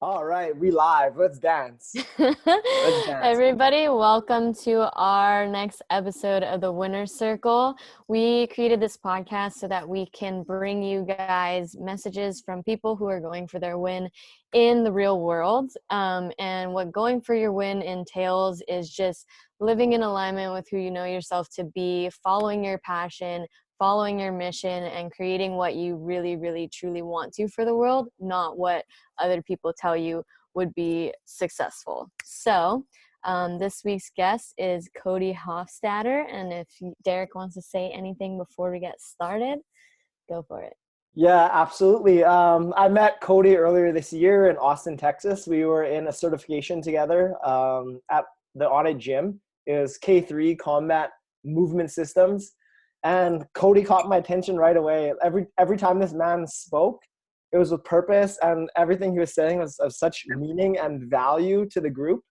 All right, we live. Let's dance. Let's dance. Everybody, welcome to our next episode of the Winner's Circle. We created this podcast so that we can bring you guys messages from people who are going for their win in the real world. And what going for your win entails is just living in alignment with who you know yourself to be, following your passion, following your mission, and creating what you really, really, truly want to for the world, not what other people tell you would be successful. So this week's guest is Cody Hoffstatter. And if Derek wants to say anything before we get started, go for it. Yeah, absolutely. I met Cody earlier this year in Austin, Texas. We were in a certification together at the Onnit gym. It was K3 Combat Movement Systems. And Cody caught my attention right away. Every time this man spoke, it was with purpose, and everything he was saying was of such meaning and value to the group.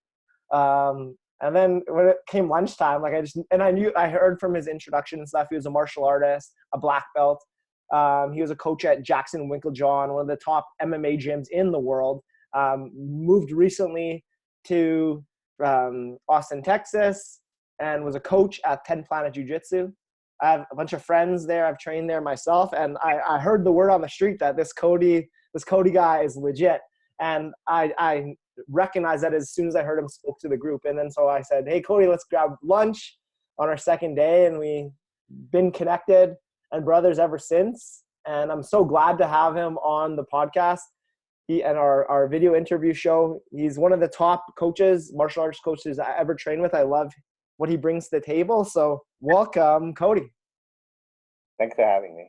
And then when it came lunchtime, I heard from his introduction and stuff. He was a martial artist, a black belt. He was a coach at Jackson Winklejohn, one of the top MMA gyms in the world. Moved recently to Austin, Texas, and was a coach at 10 Planet Jiu-Jitsu. I have a bunch of friends there. I've trained there myself, and I heard the word on the street that this Cody guy is legit, and I recognized that as soon as I heard him spoke to the group. And then so I said, "Hey, Cody, let's grab lunch on our second day," and we've been connected and brothers ever since. And I'm so glad to have him on the podcast. He and our video interview show. He's one of the top coaches, martial arts coaches I ever trained with. I love what he brings to the table. So welcome, Cody. Thanks for having me.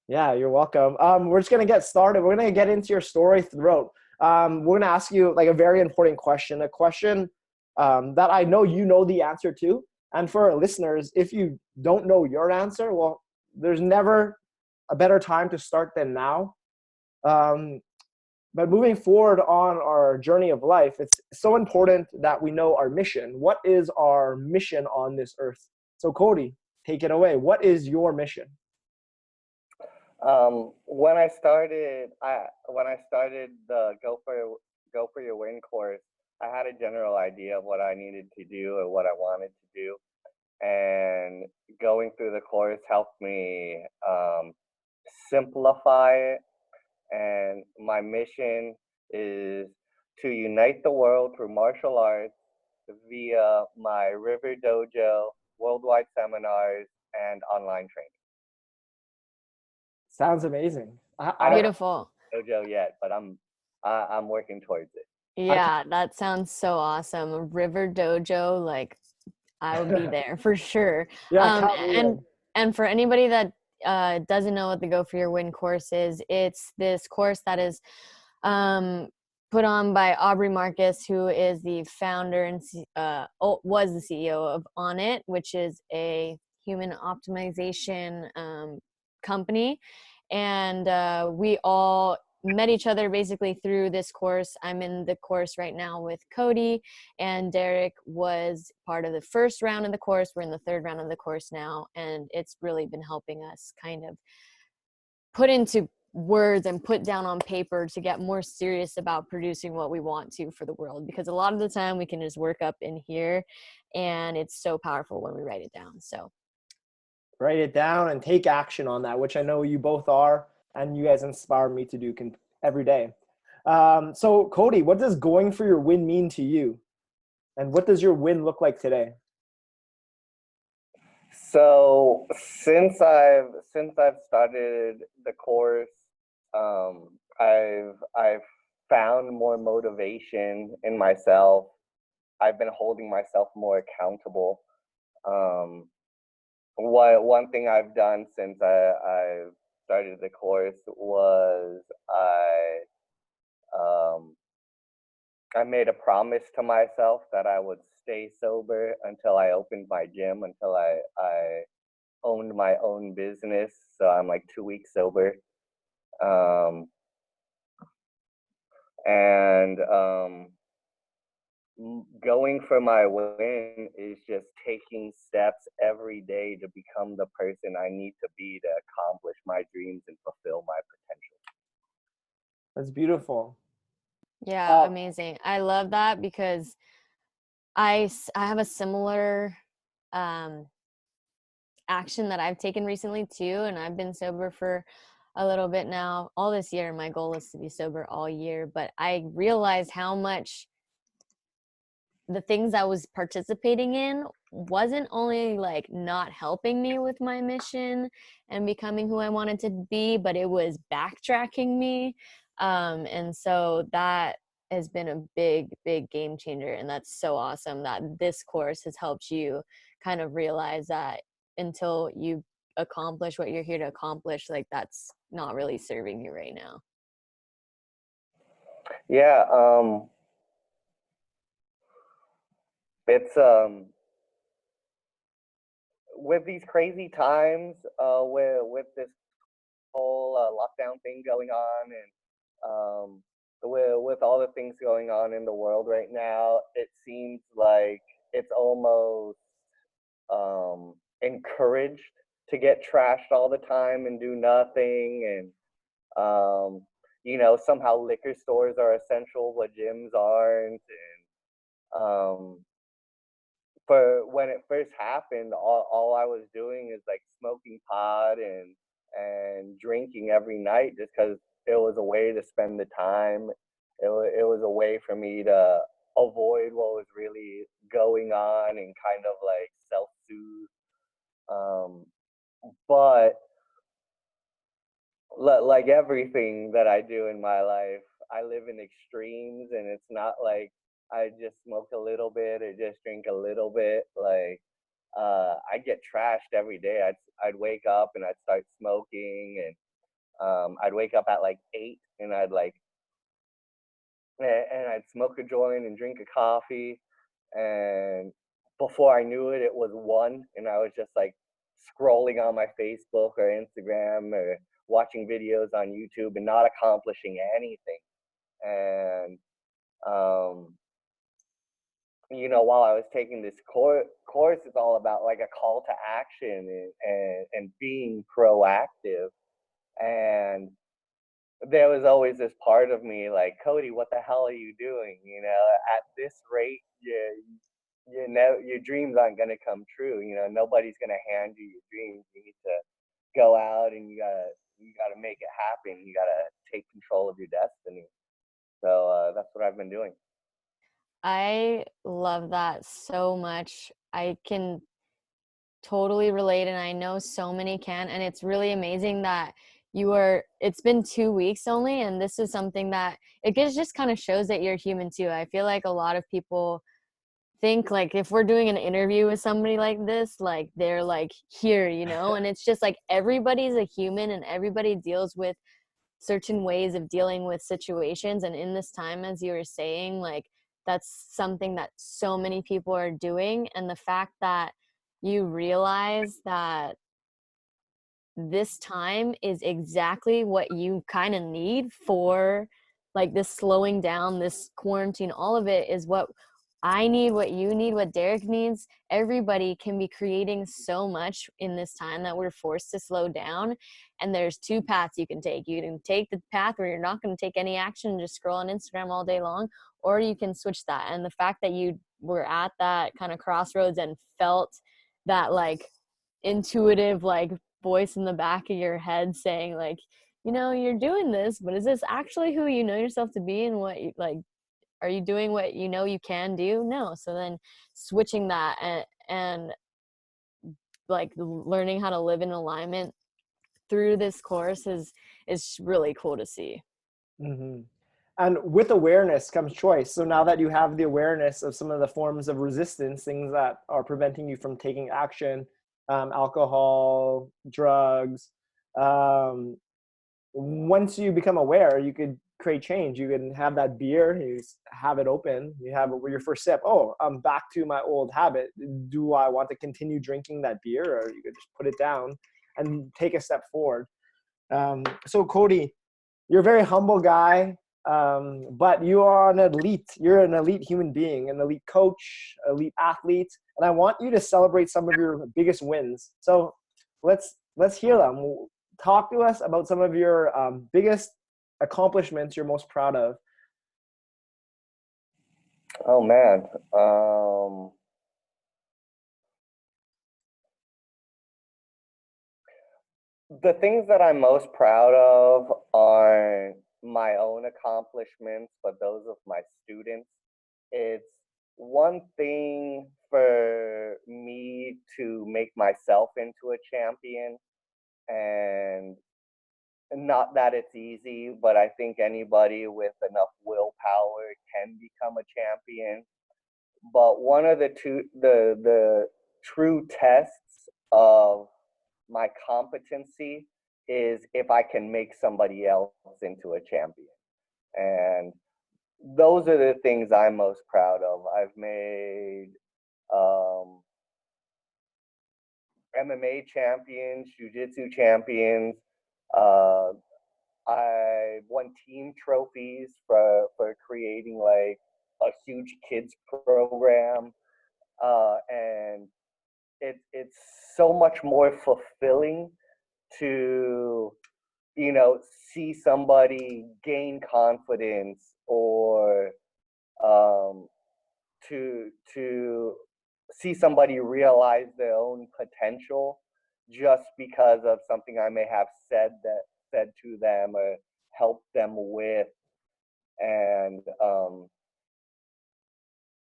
Yeah, you're welcome. We're just going to get started. We're going to get into your story throughout. We're going to ask you like a very important question, a question that I know you know the answer to. And for our listeners, if you don't know your answer, well, there's never a better time to start than now. But moving forward on our journey of life, it's so important that we know our mission. What is our mission on this earth? So Cody, take it away. What is your mission? When I started the Go for Your Win course, I had a general idea of what I needed to do and what I wanted to do. And going through the course helped me simplify it. And my mission is to unite the world through martial arts via my River Dojo, worldwide seminars, and online training. Sounds amazing. Beautiful. Dojo yet, but I'm working towards it. Yeah, that sounds so awesome. River Dojo, like I would be there for sure. Yeah, And for anybody that doesn't know what the Go for Your Win course is, it's this course that is put on by Aubrey Marcus, who is the founder and was the CEO of Onnit, which is a human optimization company. And we all met each other basically through this course. I'm in the course right now with Cody, and Derek was part of the first round of the course. We're in the third round of the course now, and it's really been helping us kind of put into words and put down on paper to get more serious about producing what we want to for the world, because a lot of the time we can just work up in here, and it's so powerful when we write it down. So write it down and take action on that, which I know you both are, and you guys inspire me to do every day. So Cody, what does going for your win mean to you? And what does your win look like today? So since I've started the course, I've found more motivation in myself. I've been holding myself more accountable. One thing I've done since I started the course was I made a promise to myself that I would stay sober until I opened my gym, until I owned my own business. So I'm like 2 weeks sober. And going for my win is just taking steps every day to become the person I need to be to accomplish my dreams and fulfill my potential. That's beautiful. Yeah, amazing. I love that because I have a similar um action that I've taken recently too, and I've been sober for a little bit now. All this year, my goal is to be sober all year, but I realized how much the things I was participating in wasn't only like not helping me with my mission and becoming who I wanted to be, but it was backtracking me. And so that has been a big, big game changer. And that's so awesome that this course has helped you kind of realize that until you accomplish what you're here to accomplish, like that's not really serving you right now. Yeah, it's with these crazy times, with this whole lockdown thing going on, and with all the things going on in the world right now, it seems like it's almost encouraged to get trashed all the time and do nothing, and somehow liquor stores are essential but gyms aren't, and for when it first happened, all I was doing is like smoking pot and drinking every night just because it was a way to spend the time. It was a way for me to avoid what was really going on and kind of like self-soothe. Um, but like everything that I do in my life, I live in extremes, and it's not like I just smoke a little bit or just drink a little bit. Like I get trashed every day. I'd wake up and I'd start smoking, and I'd wake up at like 8, and I'd smoke a joint and drink a coffee, and before I knew it, it was 1, and I was just like scrolling on my Facebook or Instagram or watching videos on YouTube and not accomplishing anything. And um, while I was taking this course, it's all about like a call to action and being proactive. And there was always this part of me like, Cody, what the hell are you doing? At this rate, your dreams aren't going to come true. Nobody's going to hand you your dreams. You need to go out and you gotta make it happen. You gotta take control of your destiny. So that's what I've been doing. I love that so much. I can totally relate, and I know so many can, and it's really amazing that it's been 2 weeks only, and this is something that just kind of shows that you're human too. I feel like a lot of people think like if we're doing an interview with somebody like this, like they're like here, and it's just like everybody's a human and everybody deals with certain ways of dealing with situations. And in this time, as you were saying, like that's something that so many people are doing. And the fact that you realize that this time is exactly what you kind of need for like this slowing down, this quarantine, all of it is what I need, what you need, what Derek needs. Everybody can be creating so much in this time that we're forced to slow down. And there's 2 paths you can take. You can take the path where you're not going to take any action and just scroll on Instagram all day long, or you can switch that. And the fact that you were at that kind of crossroads and felt that like intuitive like voice in the back of your head saying like, you're doing this, but is this actually who you know yourself to be, and what you like, are you doing what you know you can do? No. So then switching that and like learning how to live in alignment through this course is really cool to see. Mm-hmm. And with awareness comes choice. So now that you have the awareness of some of the forms of resistance, things that are preventing you from taking action, alcohol, drugs, once you become aware, you could create change. You can have that beer, you have it open, you have your first sip. Oh, I'm back to my old habit. Do I want to continue drinking that beer? Or you could just put it down and take a step forward. So Cody, you're a very humble guy, but you are an elite. You're an elite human being, an elite coach, elite athlete, and I want you to celebrate some of your biggest wins. So let's hear them. Talk to us about some of your biggest accomplishments you're most proud of. Oh man. The things that I'm most proud of are my own accomplishments, but those of my students. It's one thing for me to make myself into a champion, and not that it's easy, but I think anybody with enough willpower can become a champion. But one of the true tests of my competency is if I can make somebody else into a champion. And those are the things I'm most proud of. I've made um, MMA champions, jiu-jitsu champions. Uh, I won team trophies for creating like a huge kids program, and it's so much more fulfilling to see somebody gain confidence, or um, to see somebody realize their own potential just because of something I may have said to them or helped them with. And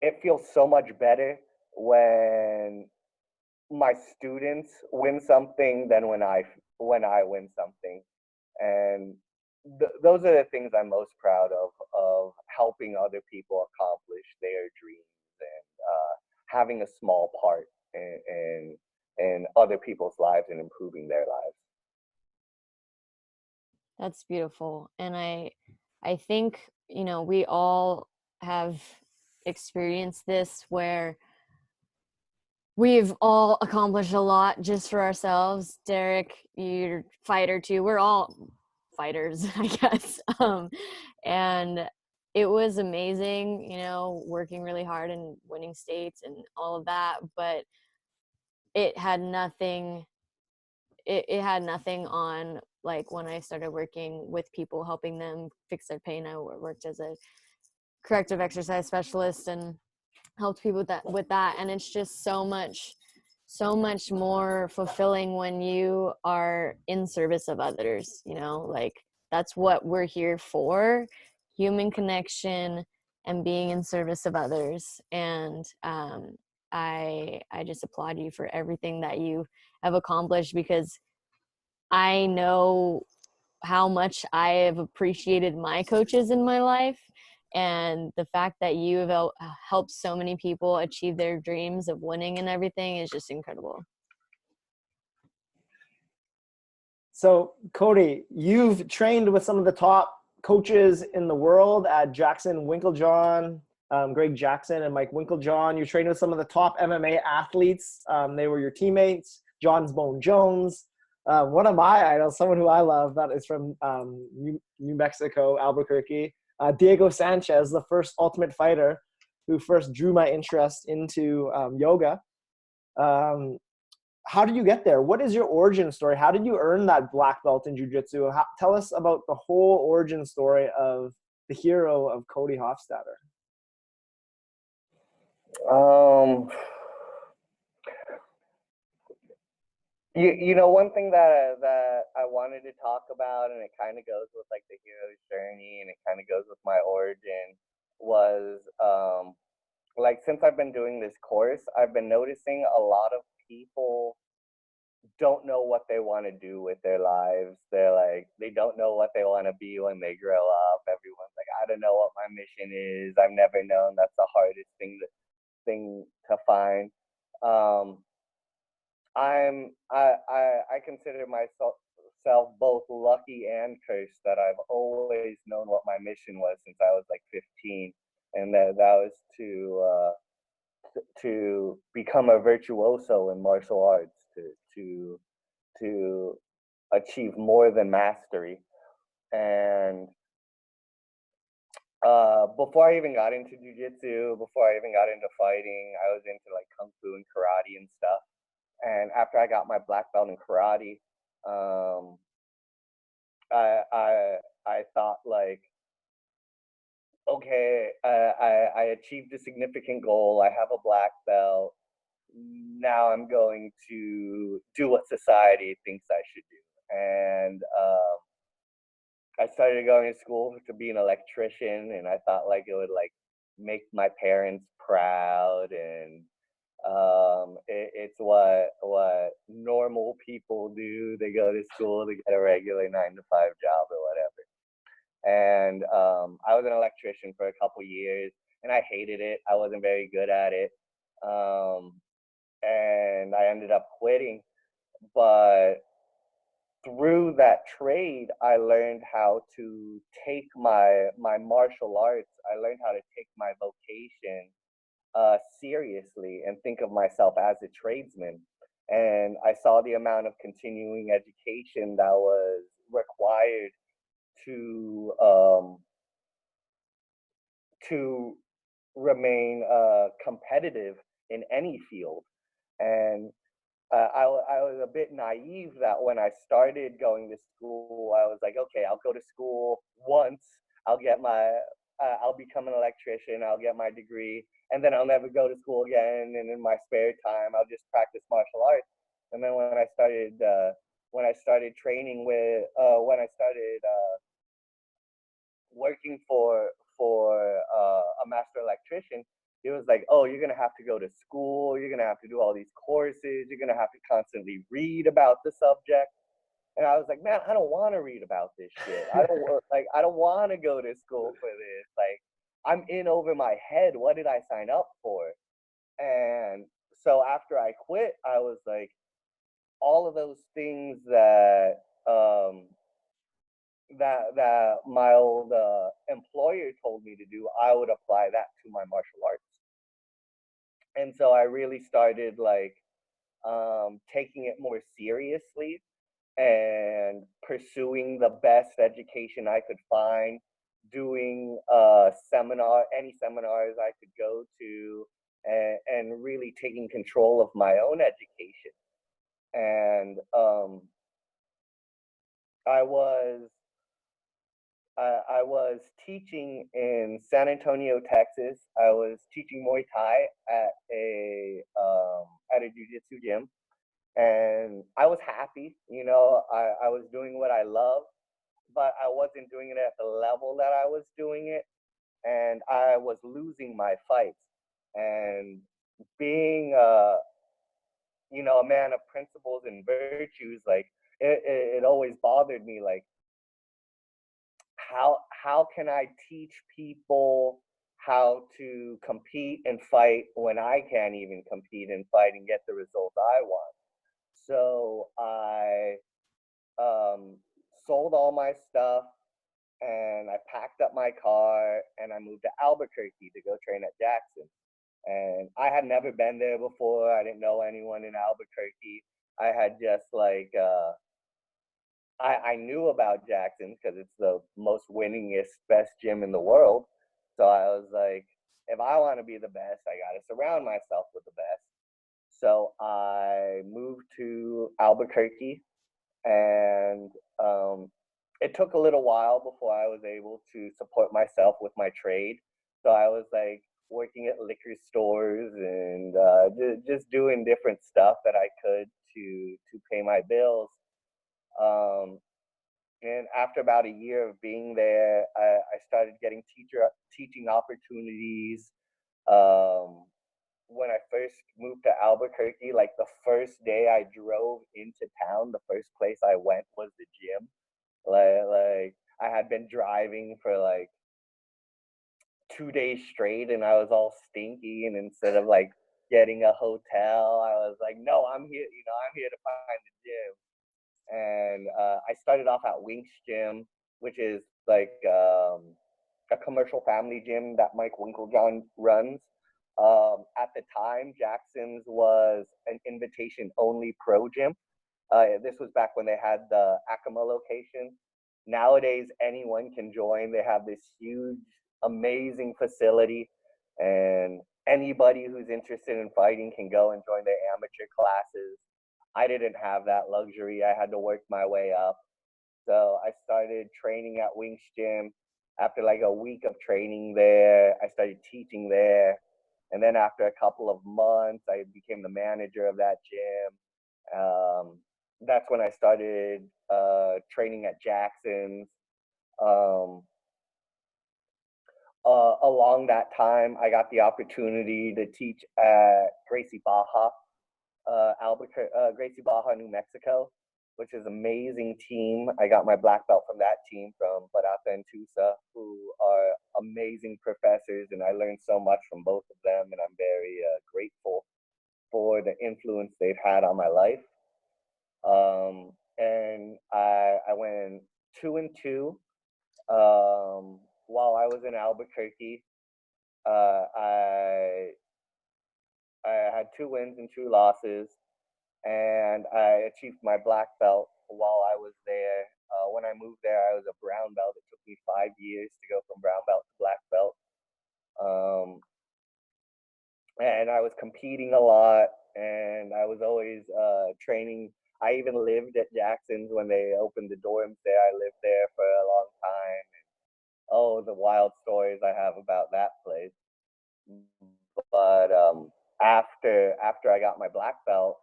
it feels so much better when my students win something than when I win something. And those are the things I'm most proud of helping other people accomplish their dreams, and having a small part in other people's lives and improving their lives. That's beautiful. And I think, we all have experienced this where we've all accomplished a lot just for ourselves. Derek, you're a fighter too. We're all fighters, I guess. And it was amazing, working really hard and winning states and all of that, but it had nothing it had nothing on like when I started working with people, helping them fix their pain. I worked as a corrective exercise specialist and helped people with that, and it's just so much more fulfilling when you are in service of others, like that's what we're here for, human connection and being in service of others. And I just applaud you for everything that you have accomplished, because I know how much I have appreciated my coaches in my life, and the fact that you have helped so many people achieve their dreams of winning and everything is just incredible. So, Cody, you've trained with some of the top coaches in the world at Jackson Winklejohn, Greg Jackson and Mike Winklejohn. You trained with some of the top MMA athletes. They were your teammates. John Bone Jones, one of my idols, someone who I love, that is from New Mexico, Albuquerque. Diego Sanchez, the first Ultimate Fighter who first drew my interest into yoga. How did you get there? What is your origin story? How did you earn that black belt in jiu-jitsu? Tell us about the whole origin story of the hero of Cody Hoffstatter. One thing that I wanted to talk about, and it kind of goes with like the hero's journey, and it kind of goes with my origin, was like, since I've been doing this course, I've been noticing a lot of people don't know what they want to do with their lives. They don't know what they want to be when they grow up. Everyone's like, I don't know what my mission is. I've never known. That's the hardest thing to find. I consider myself both lucky and cursed that I've always known what my mission was since I was like 15, and that was to become a virtuoso in martial arts, to achieve more than mastery. And before I even got into jujitsu, before I even got into fighting, I was into like kung fu and karate and stuff. And after I got my black belt in karate, I thought like, okay, I achieved a significant goal. I have a black belt. Now I'm going to do what society thinks I should do. And I started going to school to be an electrician, and I thought like it would like make my parents proud, and it's what normal people do. They go to school to get a regular 9 to 5 job or whatever. And I was an electrician for a couple years, and I hated it. I wasn't very good at it, um, and I ended up quitting. But through that trade, I learned how to take my martial arts. I learned how to take my vocation seriously and think of myself as a tradesman. And I saw the amount of continuing education that was required to to remain competitive in any field. And I was a bit naive that when I started going to school, I was like, okay, I'll go to school once, I'll get I'll become an electrician, I'll get my degree, and then I'll never go to school again. And in my spare time, I'll just practice martial arts. And then when I started training with, when I started working for a master electrician, it was like, oh, you're gonna have to go to school, you're gonna have to do all these courses, you're gonna have to constantly read about the subject. And I was like, man, I don't want to read about this shit. I don't want to go to school for this. Like, I'm in over my head. What did I sign up for? And so after I quit, I was like, all of those things um, that my old employer told me to do, I would apply that to my martial arts. And so I really started like taking it more seriously and pursuing the best education I could find, doing any seminars I could go to, and really taking control of my own education. And I was I was teaching in San Antonio, Texas. I was teaching Muay Thai at a jiu-jitsu gym, and I was happy. You know, I was doing what I love, but I wasn't doing it at the level that I was doing it, and I was losing my fights. And being a man of principles and virtues, like it always bothered me, like how can I teach people how to compete and fight when I can't even compete and fight and get the results I want? So I sold all my stuff, and I packed up my car, and I moved to Albuquerque to go train at Jackson. And I had never been there before. I didn't know anyone in Albuquerque. I had just like I knew about Jackson because it's the most winningest, best gym in the world. So I was like, if I want to be the best, I got to surround myself with the best. So I moved to Albuquerque, and it took a little while before I was able to support myself with my trade. So I was like working at liquor stores and just doing different stuff that I could to pay my bills. Um, and after about a year of being there, I started getting teaching opportunities. Um, when I first moved to Albuquerque, like the first day I drove into town, the first place I went was the gym. Like I had been driving for like 2 days straight, and I was all stinky. And instead of like getting a hotel, I was like, no, I'm here. I'm here to find the gym. And I started off at Wink's Gym, which is like a commercial family gym that Mike Winklejohn runs. At the time, Jackson's was an invitation-only pro gym. This was back when they had the Acoma location. Nowadays, anyone can join. They have this huge, amazing facility, and anybody who's interested in fighting can go and join their amateur classes. I didn't have that luxury. I had to work my way up. So I started training at Wink's Gym. After like a week of training there, I started teaching there. And then after a couple of months, I became the manager of that gym. That's when I started training at Jackson's. Um, Along that time, I got the opportunity to teach at Gracie Baja, Gracie Baja, New Mexico, which is an amazing team. I got my black belt from that team, from Barata and Tusa, who are amazing professors, and I learned so much from both of them, and I'm very grateful for the influence they've had on my life. And I went 2-2 while I was in Albuquerque. I had 2 wins and 2 losses, and I achieved my black belt while I was there. When I moved there, I was a brown belt. It took me 5 years to go from brown belt to black belt. And I was competing a lot, and I was always training. I even lived at Jackson's when they opened the dorms there. I lived there for a long time. Oh, the wild stories I have about that place. But after I got my black belt,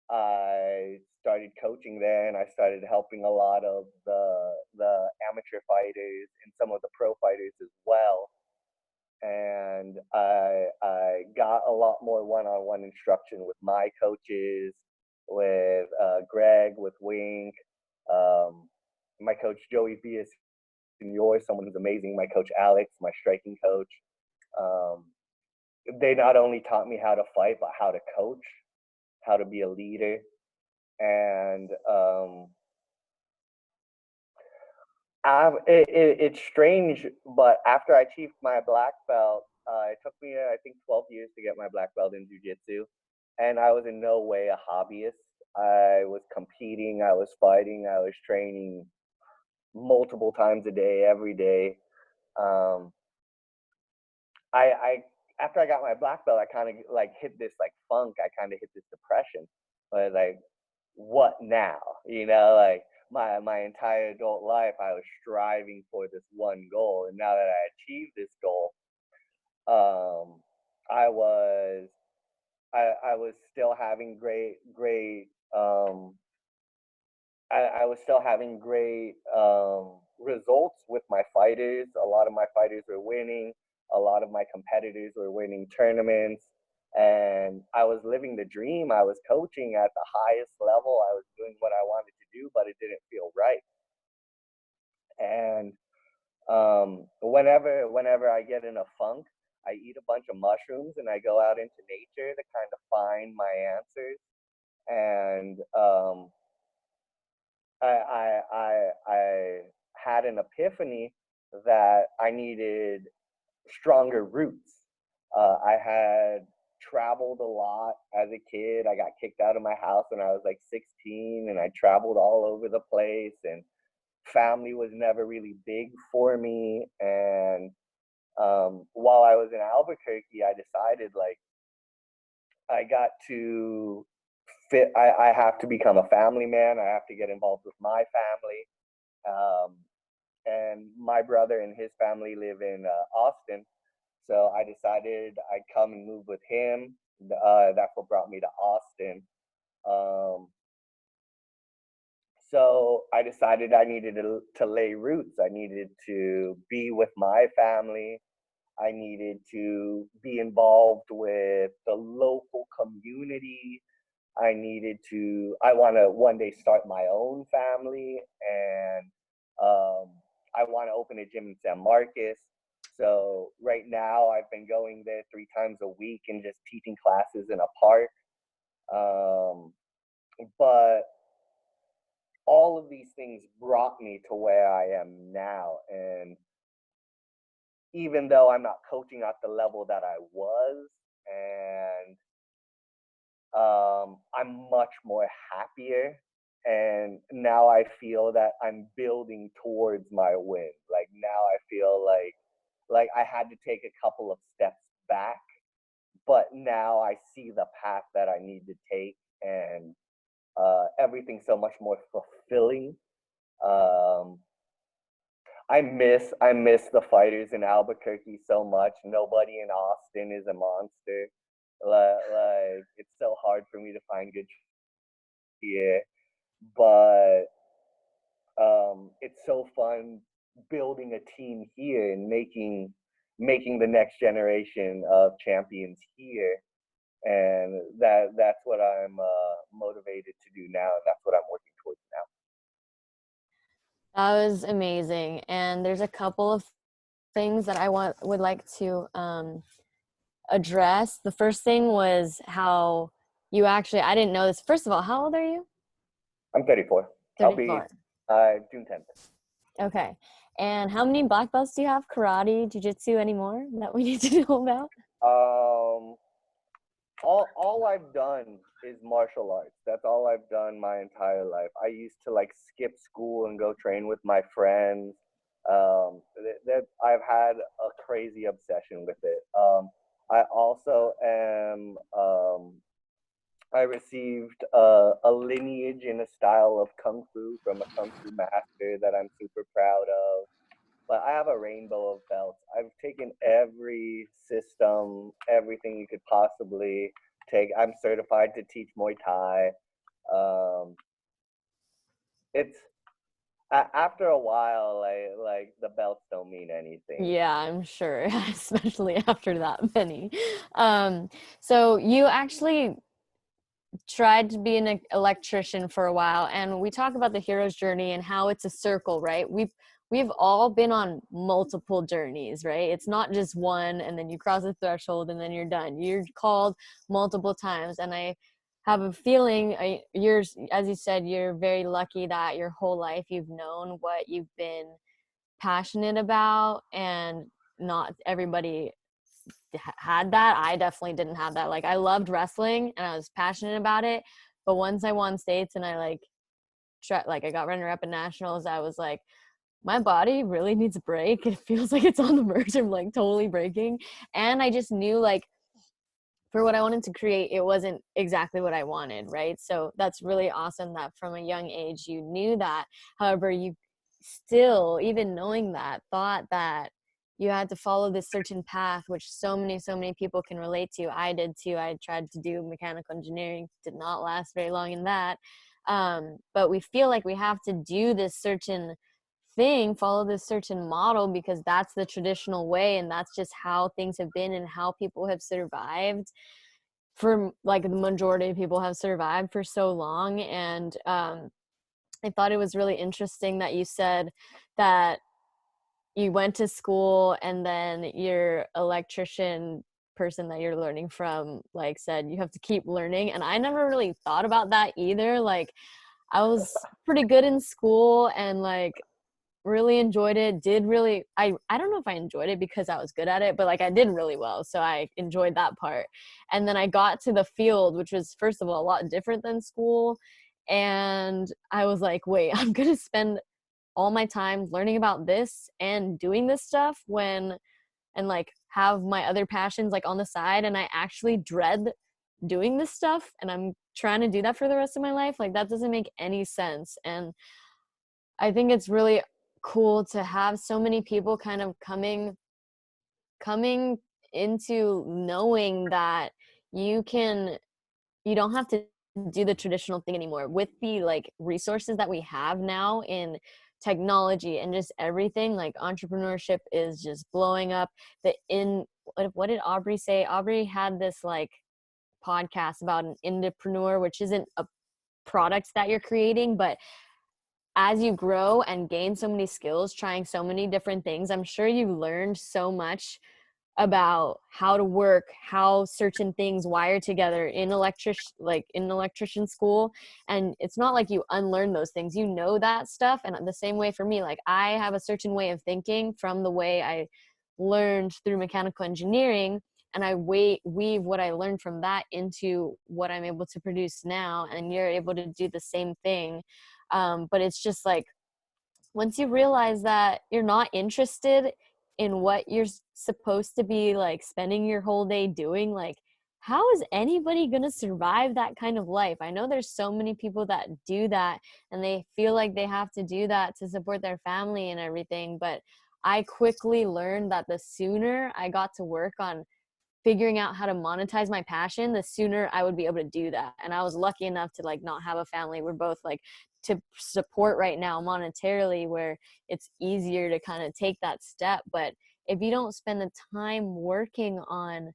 I started coaching there, and I started helping a lot of the amateur fighters and some of the pro fighters as well. And I got a lot more one-on-one instruction with my coaches, with Greg, with Wink, my coach Joey Villas, someone who's amazing, my coach Alex, my striking coach. They not only taught me how to fight, but how to coach, how to be a leader. And it's strange, but after I achieved my black belt, it took me, I think, 12 years to get my black belt in jiu-jitsu. And I was in no way a hobbyist. I was competing, I was fighting, I was training multiple times a day, every day. Um, I After I got my black belt, I kind of like hit this like funk. I kind of hit this depression. I was like, what now? Like my entire adult life, I was striving for this one goal, and now that I achieved this goal, um, I was I was still having great I was still having great results with my fighters. A lot of my fighters were winning. A lot of my competitors were winning tournaments. And I was living the dream. I was coaching at the highest level. I was doing what I wanted to do, but it didn't feel right. And whenever I get in a funk, I eat a bunch of mushrooms and I go out into nature to kind of find my answers. And I had an epiphany that I needed stronger roots. I had traveled a lot as a kid. I got kicked out of my house when I was like 16, and I traveled all over the place, and family was never really big for me. And while I was in Albuquerque, I decided like I got to I have to become a family man. I have to get involved with my family. And my brother and his family live in Austin. So I decided I'd come and move with him. That's what brought me to Austin. Um, so I decided I needed to lay roots. I needed to be with my family. I needed to be involved with the local community. I want to one day start my own family, and I want to open a gym in San Marcos. So right now I've been going there 3 times a week and just teaching classes in a park. Um, but all of these things brought me to where I am now. And even though I'm not coaching at the level that I was, and I'm much more happier. And now I feel that I'm building towards my win. Like now I feel like I had to take a couple of steps back, but now I see the path that I need to take, and everything's so much more fulfilling. Um, I miss the fighters in Albuquerque so much. Nobody in Austin is a monster. Like it's so hard for me to find good here, but it's so fun building a team here and making the next generation of champions here, and that's what I'm motivated to do now, and that's what I'm working towards now. That was amazing. And there's a couple of things that I would like to address. The first thing was how you actually, I didn't know this. First of all, how old are you? I'm 34. I'll be 34. June 10th. Okay. And how many black belts do you have? Karate, jiu-jitsu, any more that we need to know about? All I've done is martial arts. That's all I've done my entire life. I used to like skip school and go train with my friends. That I've had a crazy obsession with it. I also am. I received a lineage in a style of kung fu from a kung fu master that I'm super proud of. But I have a rainbow of belts. I've taken every system, everything you could possibly take. I'm certified to teach Muay Thai. It's after a while, like the belts don't mean anything. Yeah, I'm sure, especially after that many. So you actually tried to be an electrician for a while, and we talk about the hero's journey and how it's a circle, right? We've all been on multiple journeys, right? It's not just one and then you cross the threshold and then you're done. You're called multiple times, and I have a feeling you're, as you said, you're very lucky that your whole life you've known what you've been passionate about, and not everybody had that. I definitely didn't have that. Like I loved wrestling and I was passionate about it, but once I won states and I I got runner up in nationals, I was like, my body really needs a break. It feels like it's on the verge of like totally breaking. And I just knew like for what I wanted to create, it wasn't exactly what I wanted, right? So that's really awesome that from a young age you knew that. However, you still, even knowing that, thought that you had to follow this certain path, which so many people can relate to. I did too. I tried to do mechanical engineering, did not last very long in that. But we feel like we have to do this certain thing, follow this certain model, because that's the traditional way and that's just how things have been and how people have survived for, like, the majority of people have survived for so long. And I thought it was really interesting that you said that you went to school and then your electrician person that you're learning from like said you have to keep learning, and I never really thought about that either. Like I was pretty good in school and like really enjoyed it, did really, I don't know if I enjoyed it because I was good at it, but like I did really well, so I enjoyed that part. And then I got to the field, which was first of all a lot different than school, and I was like, wait, I'm gonna spend all my time learning about this and doing this stuff and like have my other passions like on the side, and I actually dread doing this stuff and I'm trying to do that for the rest of my life. Like that doesn't make any sense. And I think it's really cool to have so many people kind of coming into knowing that you don't have to do the traditional thing anymore with the like resources that we have now in technology and just everything. Like entrepreneurship is just blowing up. What did Aubrey say? Aubrey had this like podcast about an entrepreneur, which isn't a product that you're creating, but as you grow and gain so many skills, trying so many different things, I'm sure you learned so much about how to work, how certain things wire together in electrician school. And it's not like you unlearn those things, you know that stuff. And the same way for me, like I have a certain way of thinking from the way I learned through mechanical engineering, and I weave what I learned from that into what I'm able to produce now, and you're able to do the same thing. But it's just like once you realize that you're not interested in what you're supposed to be like spending your whole day doing, like how is anybody going to survive that kind of life? I know there's so many people that do that and they feel like they have to do that to support their family and everything. But I quickly learned that the sooner I got to work on figuring out how to monetize my passion, the sooner I would be able to do that. And I was lucky enough to like not have a family. We're both like to support right now monetarily, where it's easier to kind of take that step. But if you don't spend the time working on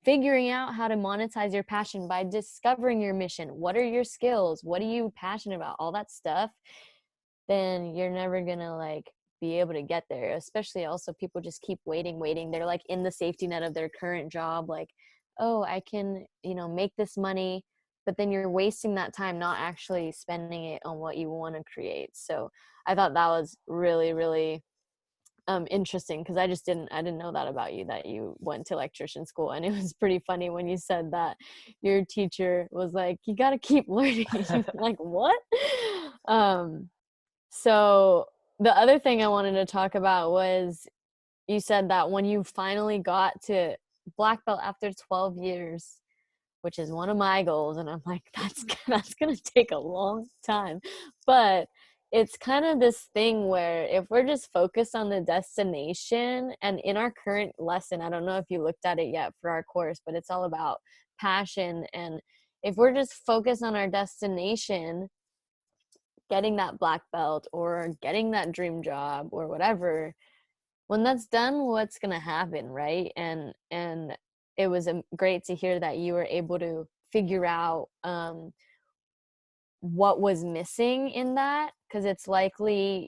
figuring out how to monetize your passion by discovering your mission, what are your skills, what are you passionate about, all that stuff, then you're never gonna like be able to get there. Especially also people just keep waiting. They're like in the safety net of their current job, like, oh, I can, make this money, but then you're wasting that time not actually spending it on what you want to create. So I thought that was really, really interesting, because I didn't know that about you, that you went to electrician school. And it was pretty funny when you said that your teacher was like, you got to keep learning. Like, what? So the other thing I wanted to talk about was, you said that when you finally got to black belt after 12 years, which is one of my goals, and I'm like, that's going to take a long time. But it's kind of this thing where if we're just focused on the destination, and in our current lesson, I don't know if you looked at it yet for our course, but it's all about passion. And if we're just focused on our destination, getting that black belt or getting that dream job or whatever, when that's done, what's going to happen, right? And it was great to hear that you were able to figure out what was missing in that, because it's likely,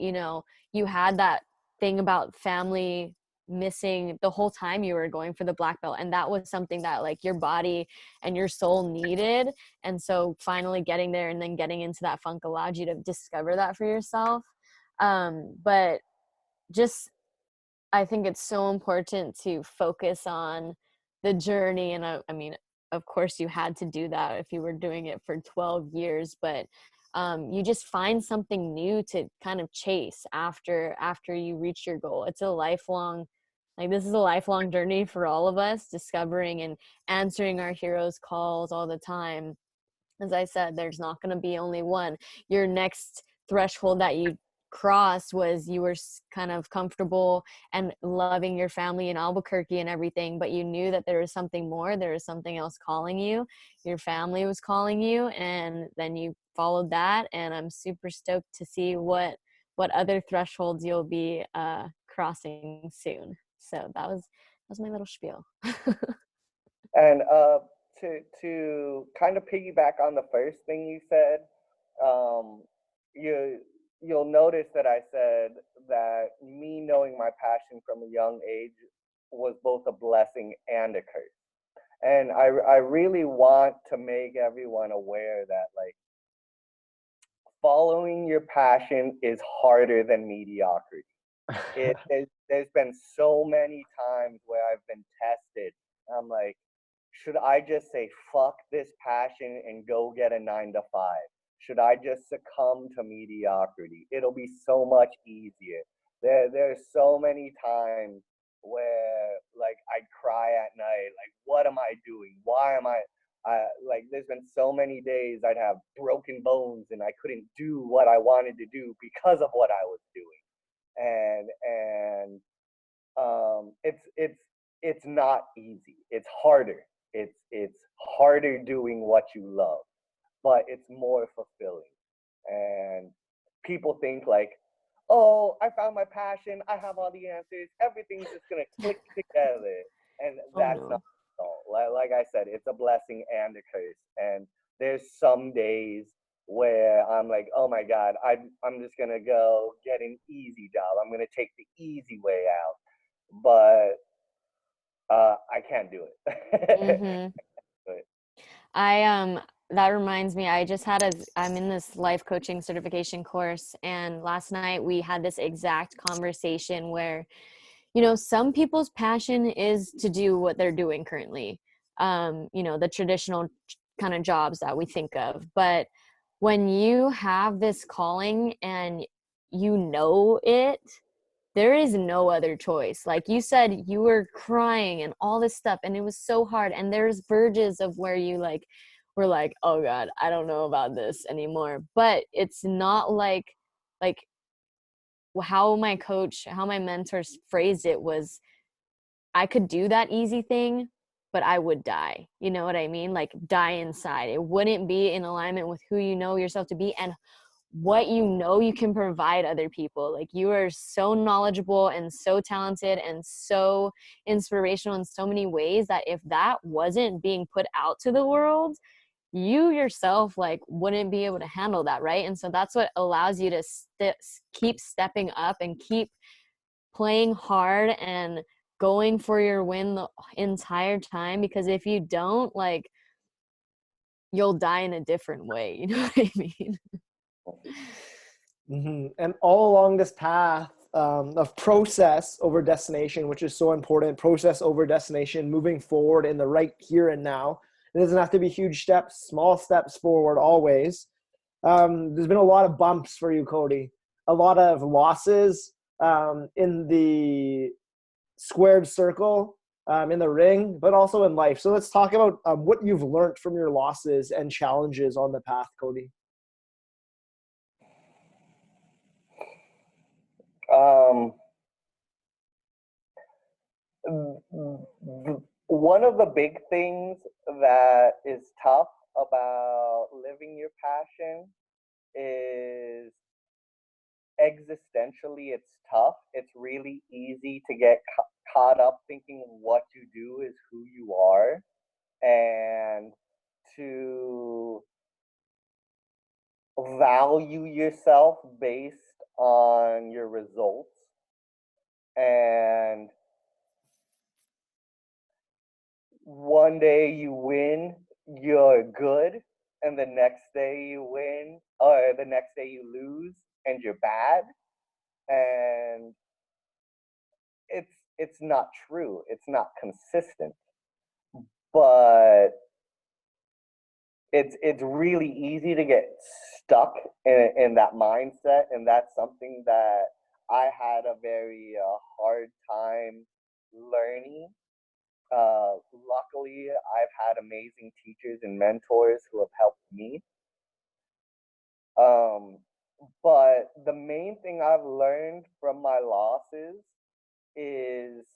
you had that thing about family missing the whole time you were going for the black belt, and that was something that like your body and your soul needed. And so finally getting there and then getting into that funk allowed you to discover that for yourself. But just, I think it's so important to focus on the journey. And I mean, of course you had to do that if you were doing it for 12 years, but you just find something new to kind of chase after you reach your goal. It's a lifelong, like this is a lifelong journey for all of us, discovering and answering our heroes' calls all the time. As I said, there's not going to be only one. Your next threshold that you crossed was you were kind of comfortable and loving your family in Albuquerque and everything, but you knew that there was something more. There was something else calling you. Your family was calling you, and then you followed that. And I'm super stoked to see what other thresholds you'll be crossing soon. So that was my little spiel. And to kind of piggyback on the first thing you said, you you'll notice that I said that me knowing my passion from a young age was both a blessing and a curse. And I really want to make everyone aware that like following your passion is harder than mediocrity. There's been so many times where I've been tested. I'm like, should I just say fuck this passion and go get a 9 to 5? Should I just succumb to mediocrity? It'll be so much easier. There's so many times where like I cry at night, like what am I doing? Why am I like there's been so many days I'd have broken bones and I couldn't do what I wanted to do because of what I was doing. And it's not easy. It's harder. It's harder doing what you love, but it's more fulfilling. And people think like, oh, I found my passion. I have all the answers. Everything's just gonna click together, and that's not all. Like I said, it's a blessing and a curse. And there's some days where I'm like, oh my God, I'm just gonna go get an easy job. I'm gonna take the easy way out, but I can't do it. Mm-hmm. I that reminds me, I'm in this life coaching certification course, and last night we had this exact conversation where, some people's passion is to do what they're doing currently, the traditional kind of jobs that we think of. But when you have this calling and you know it, there is no other choice. Like you said, you were crying and all this stuff, and it was so hard. And there's verges of where you like were like, oh God, I don't know about this anymore. But it's not like how my mentors phrased it was, I could do that easy thing, but I would die. You know what I mean? Like die inside. It wouldn't be in alignment with who you know yourself to be and what you know you can provide other people. Like you are so knowledgeable and so talented and so inspirational in so many ways that if that wasn't being put out to the world, you yourself like wouldn't be able to handle that, right? And so that's what allows you to keep stepping up and keep playing hard and going for your win the entire time, because if you don't, like, you'll die in a different way. You know what I mean? And all along this path of process over destination, which is so important, process over destination, moving forward in the right here and now. It doesn't have to be huge steps, small steps forward always. There's been a lot of bumps for you, Cody, a lot of losses in the squared circle, in the ring, but also in life. So let's talk about what you've learned from your losses and challenges on the path, Cody. One of the big things that is tough about living your passion is existentially it's tough. It's really easy to get caught up thinking what you do is who you are, and to value yourself based on your results. And one day you win, you're good, and the next day you win, or the next day you lose and you're bad. And it's not true. It's not consistent. But it's really easy to get stuck in that mindset, and that's something that I had a very hard time learning. Luckily, I've had amazing teachers and mentors who have helped me. But the main thing I've learned from my losses is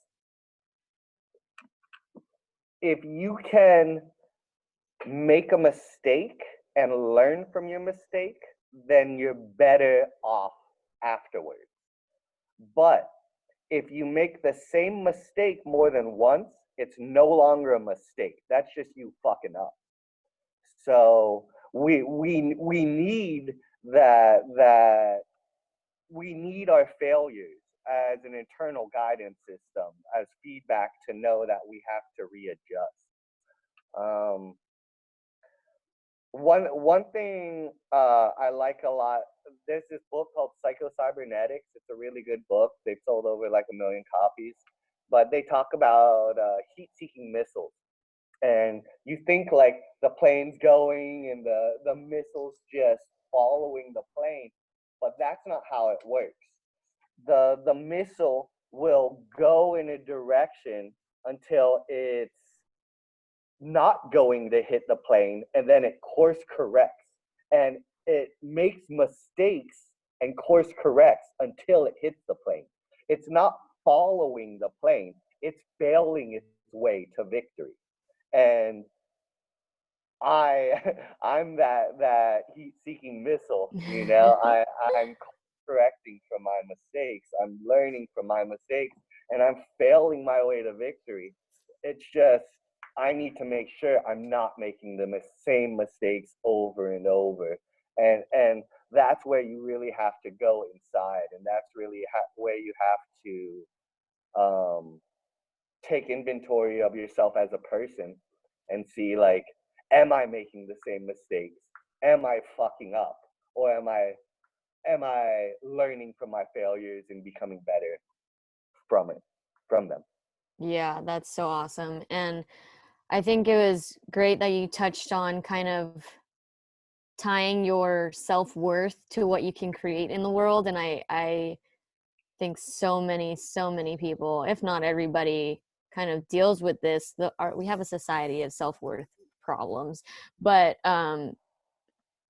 if you can make a mistake and learn from your mistake, then you're better off afterwards. But if you make the same mistake more than once, it's no longer a mistake. That's just you fucking up. So we need that we need our failures as an internal guidance system, as feedback to know that we have to readjust. One thing I like a lot, there's this book called Psycho-Cybernetics. It's a really good book. They've sold over like 1 million copies. But they talk about heat-seeking missiles. And you think like the plane's going and the missile's just following the plane. But that's not how it works. The missile will go in a direction until it's not going to hit the plane, and then it course corrects, and it makes mistakes and course corrects until it hits the plane. It's not following the plane, it's failing its way to victory. And I'm that heat-seeking missile, you know. I'm correcting from my mistakes, I'm learning from my mistakes, and I'm failing my way to victory. It's just I need to make sure I'm not making the same mistakes over and over, and that's where you really have to go inside, and that's really where you have to take inventory of yourself as a person and see, like, am I making the same mistakes? Am I fucking up? Or am I learning from my failures and becoming better from them? Yeah, that's so awesome. And I think it was great that you touched on kind of tying your self-worth to what you can create in the world. And I think so many people, if not everybody, kind of deals with this. We have a society of self-worth problems, but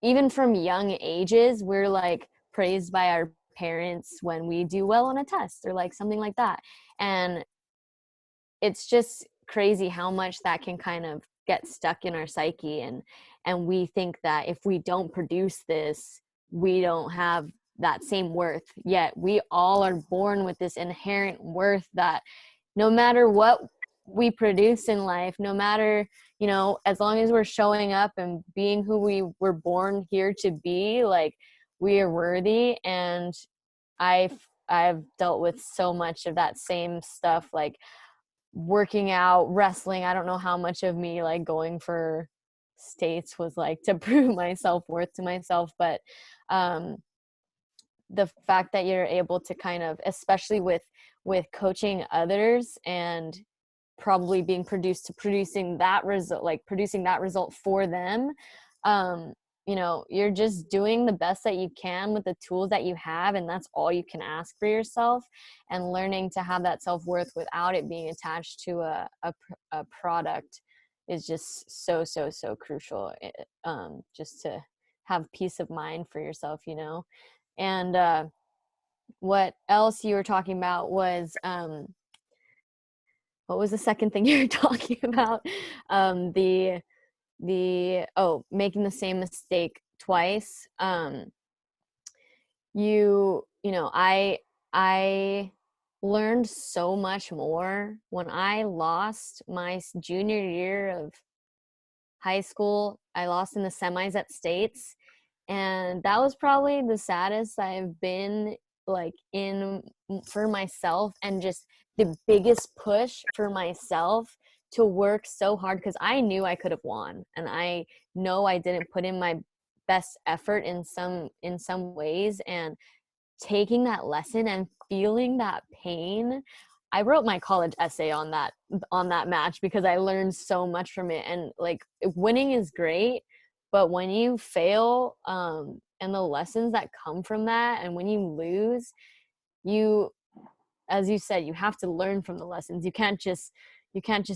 even from young ages, we're like praised by our parents when we do well on a test or like something like that. And it's just crazy how much that can kind of get stuck in our psyche, and we think that if we don't produce this, we don't have that same worth. Yet we all are born with this inherent worth that no matter what we produce in life, no matter, you know, as long as we're showing up and being who we were born here to be, like, we are worthy. And I've dealt with so much of that same stuff, like working out, wrestling. I don't know how much of me like going for states was like to prove my self-worth to myself, but um the fact that you're able to kind of, especially with coaching others and probably being producing that result, like producing that result for them, you know, you're just doing the best that you can with the tools that you have, and that's all you can ask for yourself. And learning to have that self-worth without it being attached to a product is just so crucial, just to have peace of mind for yourself, you know. And what else you were talking about was what was the second thing you were talking about? The making the same mistake twice. You know, I learned so much more when I lost my junior year of high school. I lost in the semis at states, and that was probably the saddest I've been, like, in for myself, and just the biggest push for myself to work so hard, because I knew I could have won, and I know I didn't put in my best effort in some ways. And taking that lesson and feeling that pain, I wrote my college essay on that match, because I learned so much from it. And like, winning is great, but when you fail, and the lessons that come from that, and when you lose, you, as you said, you have to learn from the lessons. You can't just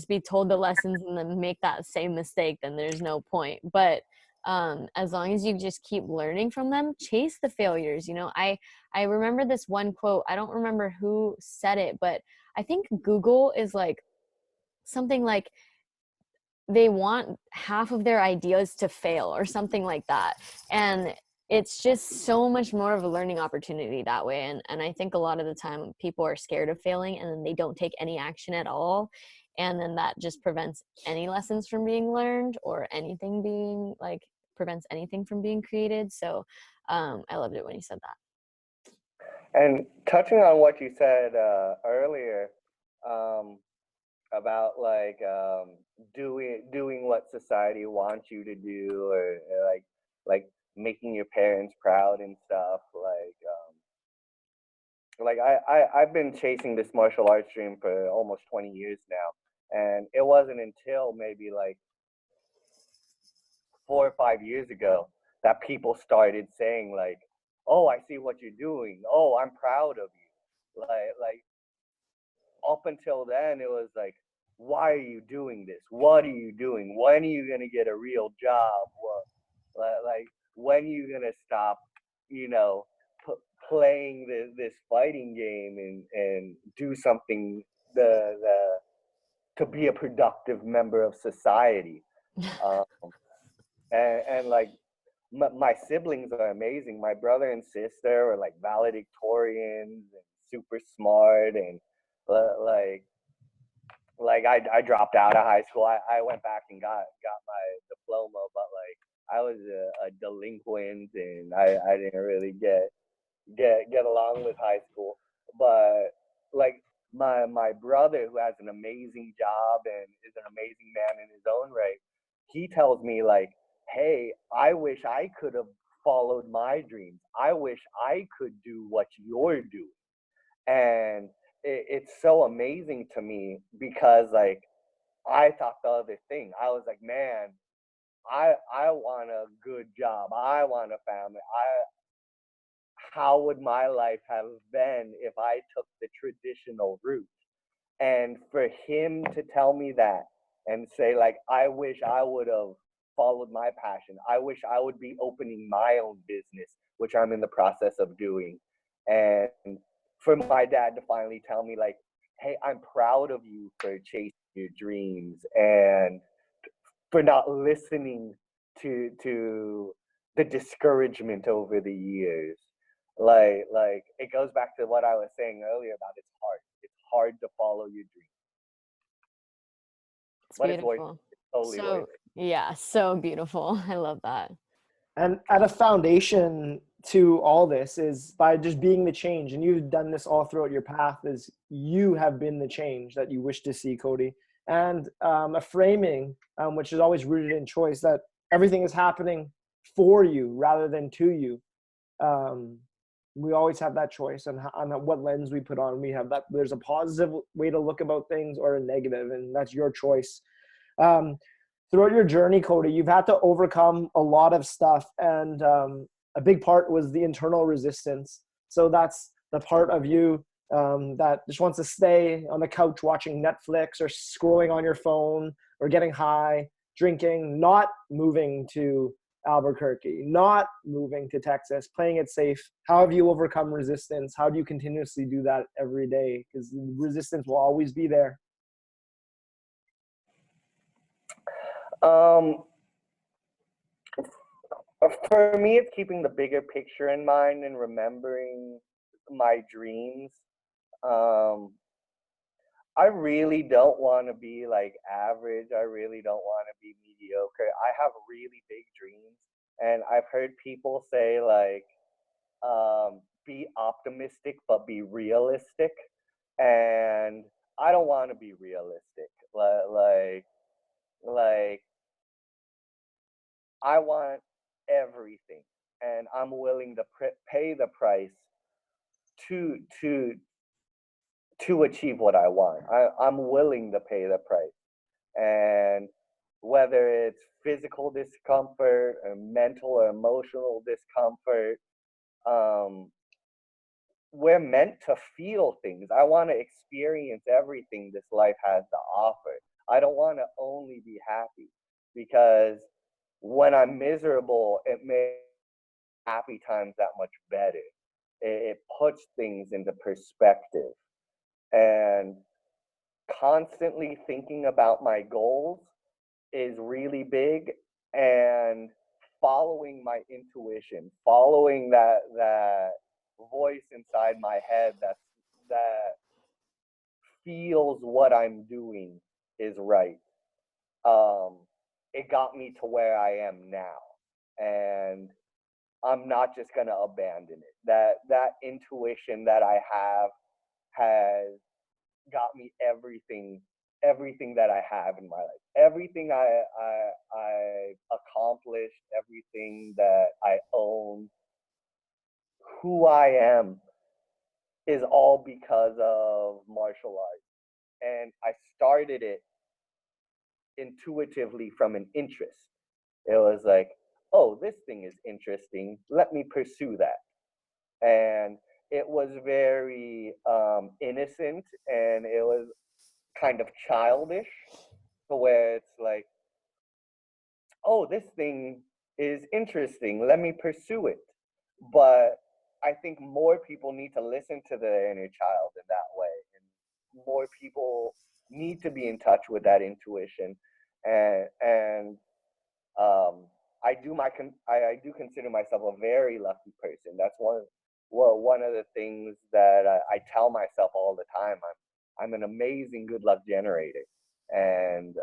be told the lessons and then make that same mistake. Then there's no point. But as long as you just keep learning from them, chase the failures. You know, I remember this one quote. I don't remember who said it, but I think Google is like something like, they want half of their ideas to fail or something like that. And it's just so much more of a learning opportunity that way. And I think a lot of the time people are scared of failing, and then they don't take any action at all. And then that just prevents any lessons from being learned, or anything being like, prevents anything from being created. So I loved it when you said that. And touching on what you said earlier, um, about like doing what society wants you to do, or like making your parents proud and stuff. Like I've been chasing this martial arts dream for almost 20 years now, and it wasn't until maybe like 4 or 5 years ago that people started saying like, "Oh, I see what you're doing. Oh, I'm proud of you." Like up until then, it was like, "Why are you doing this? What are you doing? When are you gonna get a real job? What, like, when are you gonna stop, you know, playing this fighting game and do something the to be a productive member of society?" Um, and like my siblings are amazing. My brother and sister are like valedictorians and super smart, and like I dropped out of high school. I went back and got my diploma, but like I was a delinquent, and I didn't really get along with high school. But like my brother, who has an amazing job and is an amazing man in his own right, he tells me like, "Hey, I wish I could have followed my dreams. I wish I could do what you're doing." And it's so amazing to me, because like I thought the other thing. I was like, man, I want a good job. I want a family. how would my life have been if I took the traditional route? And for him to tell me that and say, like, I wish I would have followed my passion. I wish I would be opening my own business, which I'm in the process of doing. And for my dad to finally tell me, like, hey, I'm proud of you for chasing your dreams and for not listening to the discouragement over the years. Like it goes back to what I was saying earlier about it's hard. It's hard to follow your dreams. It's But it's worth beautiful. it. It's totally worth So it. yeah, so beautiful. I love that. And at a foundation to all this is by just being the change. And you've done this all throughout your path, is you have been the change that you wish to see, Cody. And a framing, which is always rooted in choice, that everything is happening for you rather than to you. We always have that choice on what lens we put on. We have that. There's a positive way to look about things or a negative, and that's your choice. Throughout your journey, Cody, you've had to overcome a lot of stuff, and a big part was the internal resistance. So that's the part of you that just wants to stay on the couch watching Netflix or scrolling on your phone or getting high, drinking, not moving to Albuquerque, not moving to Texas, playing it safe. How have you overcome resistance? How do you continuously do that every day? Because resistance will always be there. For me, it's keeping the bigger picture in mind and remembering my dreams. I really don't want to be like average. I really don't want to be mediocre. I have really big dreams, and I've heard people say like, be optimistic but be realistic, and I don't want to be realistic. Like I want everything, and I'm willing to pay the price to to to achieve what I want. I'm willing to pay the price, and whether it's physical discomfort or mental or emotional discomfort, um, we're meant to feel things. I want to experience everything this life has to offer. I don't want to only be happy, because when I'm miserable, it makes happy times that much better. It puts things into perspective. And constantly thinking about my goals is really big, and following my intuition, following that voice inside my head that feels what I'm doing is right. It got me to where I am now, and I'm not just gonna abandon it. That intuition that I have has got me everything that I have in my life. Everything I accomplished, everything that I own, who I am is all because of martial arts. And I started it intuitively from an interest. It was like, oh, this thing is interesting. Let me pursue that. And it was very innocent, and it was kind of childish, to where it's like, oh, this thing is interesting. Let me pursue it. But I think more people need to listen to their inner child in that way. And more people need to be in touch with that intuition. And I do consider myself a very lucky person. That's one of the things that I tell myself all the time. I'm an amazing good luck generator, and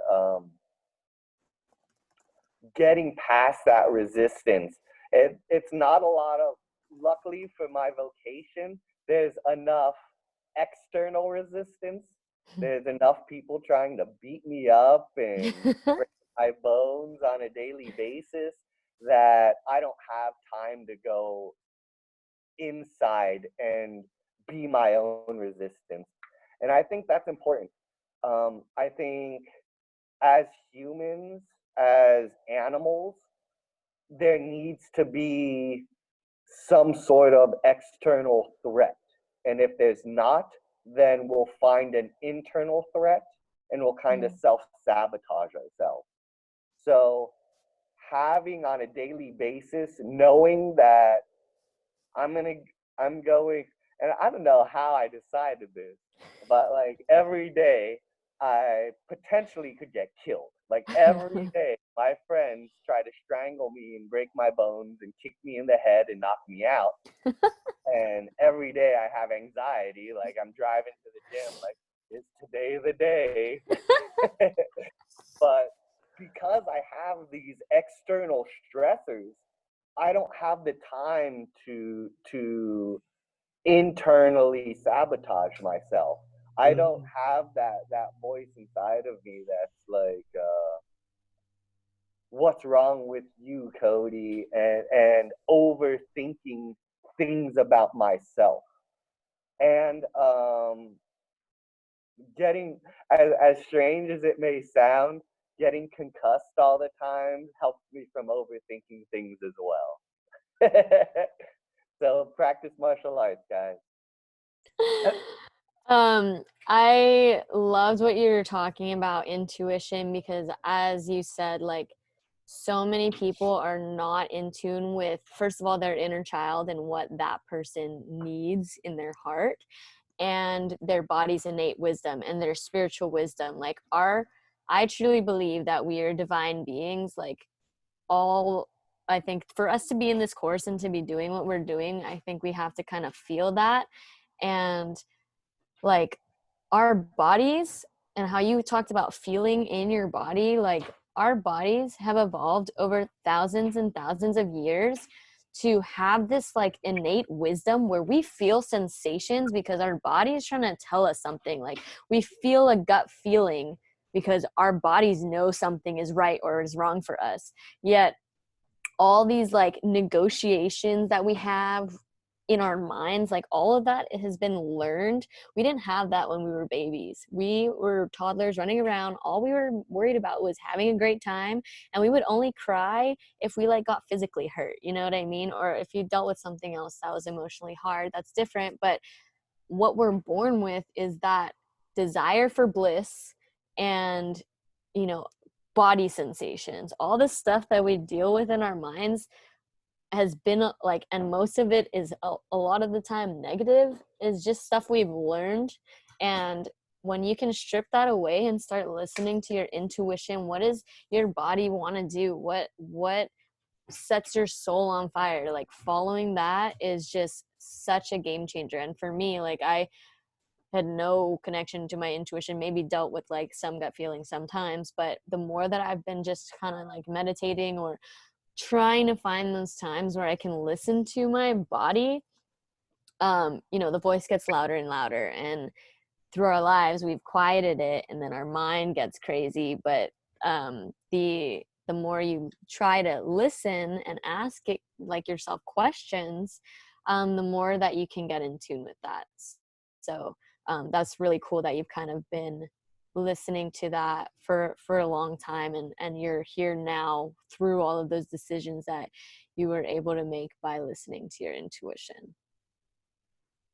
getting past that resistance. It's not a lot of, luckily for my vocation, there's enough external resistance. There's enough people trying to beat me up and break my bones on a daily basis that I don't have time to go inside and be my own resistance. And I think that's important. I think as humans, as animals, there needs to be some sort of external threat. And if there's not, then we'll find an internal threat and we'll kind of self-sabotage ourselves. So having on a daily basis, knowing that I'm going, and I don't know how I decided this, but like every day I potentially could get killed. Like every day, my friends try to strangle me and break my bones and kick me in the head and knock me out. And every day I have anxiety. Like I'm driving to the gym, like, is today the day? But because I have these external stressors, I don't have the time to internally sabotage myself. I don't have that voice inside of me that's like, what's wrong with you, Cody? And overthinking things about myself. And getting, as strange as it may sound, getting concussed all the time helps me from overthinking things as well. So practice martial arts, guys. I loved what you were talking about intuition, because as you said, like, so many people are not in tune with, first of all, their inner child and what that person needs in their heart, and their body's innate wisdom and their spiritual wisdom. Like, I truly believe that we are divine beings. Like, I think for us to be in this course and to be doing what we're doing, I think we have to kind of feel that. And like, our bodies, and how you talked about feeling in your body, like, our bodies have evolved over thousands and thousands of years to have this like innate wisdom where we feel sensations because our body is trying to tell us something. Like, we feel a gut feeling because our bodies know something is right or is wrong for us. Yet all these like negotiations that we have in our minds, like, all of that has been learned. We didn't have that when we were babies. We were toddlers running around. All we were worried about was having a great time, and we would only cry if we like got physically hurt, you know what I mean? Or if you dealt with something else that was emotionally hard. That's different. But what we're born with is that desire for bliss and, you know, body sensations. All the stuff that we deal with in our minds has been like, and most of it is a lot of the time negative, is just stuff we've learned. And when you can strip that away and start listening to your intuition, what does your body want to do? What sets your soul on fire? Like, following that is just such a game changer. And for me, like, I had no connection to my intuition, maybe dealt with like some gut feeling sometimes, but the more that I've been just kind of like meditating or trying to find those times where I can listen to my body, you know, the voice gets louder and louder, and through our lives we've quieted it, and then our mind gets crazy. But the more you try to listen and ask it like yourself questions, the more that you can get in tune with that. So that's really cool that you've kind of been listening to that for a long time, and you're here now through all of those decisions that you were able to make by listening to your intuition.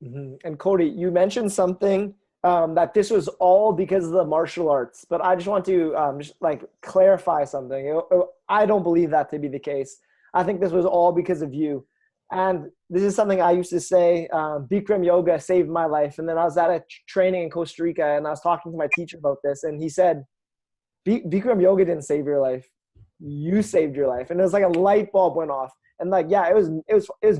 And Cody, you mentioned something that this was all because of the martial arts, but I just want to just like clarify something. I don't believe that to be the case. I think this was all because of you. And this is something I used to say, Bikram yoga saved my life. And then I was at a training in Costa Rica, and I was talking to my teacher about this, and he said, Bikram yoga didn't save your life. You saved your life. And it was like a light bulb went off. And like, yeah, it was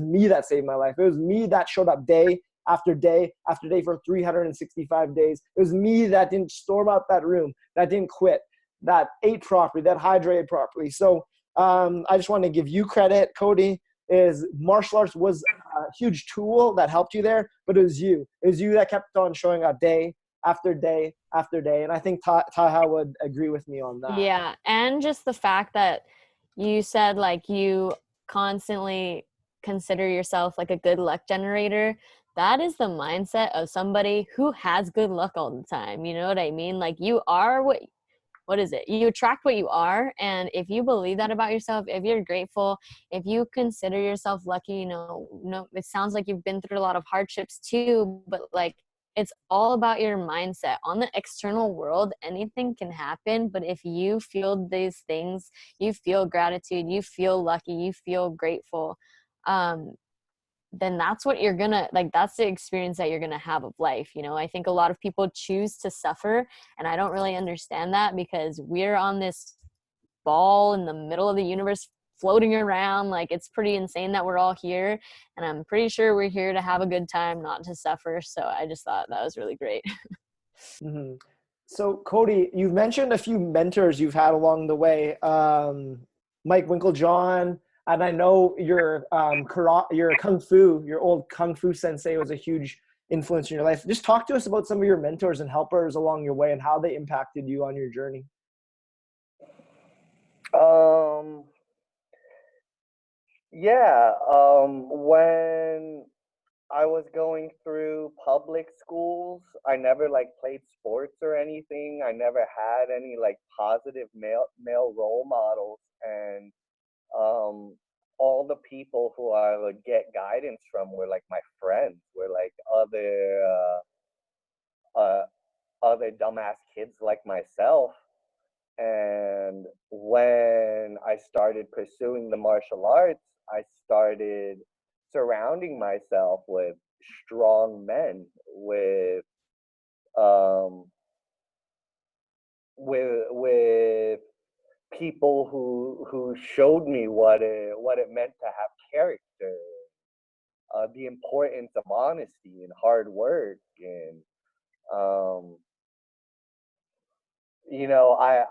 me that saved my life. It was me that showed up day after day after day for 365 days. It was me that didn't storm out that room, that didn't quit, that ate properly, that hydrated properly. So I just want to give you credit, Cody. Is martial arts was a huge tool that helped you there, but it was you. It was you that kept on showing up day after day after day. And I think Taha would agree with me on that. Yeah, and just the fact that you said like you constantly consider yourself like a good luck generator. That is the mindset of somebody who has good luck all the time. You know what I mean? Like, you are what what is it? You attract what you are. And if you believe that about yourself, if you're grateful, if you consider yourself lucky, you know, no, it sounds like you've been through a lot of hardships too, but like, it's all about your mindset. On the external world, anything can happen, but if you feel these things, you feel gratitude, you feel lucky, you feel grateful, then that's what you're gonna, like, that's the experience that you're gonna have of life. You know, I think a lot of people choose to suffer, and I don't really understand that, because we're on this ball in the middle of the universe floating around. Like, it's pretty insane that we're all here, and I'm pretty sure we're here to have a good time, not to suffer. So I just thought that was really great. Mm-hmm. So Cody, you've mentioned a few mentors you've had along the way. Mike Winklejohn, and I know your your old kung fu sensei was a huge influence in your life. Just talk to us about some of your mentors and helpers along your way and how they impacted you on your journey. Yeah, when I was going through public schools, I never like played sports or anything. I never had any like positive male role models, and um all the people who I would get guidance from were like my friends, were like uh other dumbass kids like myself. And when I started pursuing the martial arts, I started surrounding myself with strong men, um, with people who showed me what it meant to have character, the importance of honesty and hard work, and um, you know, I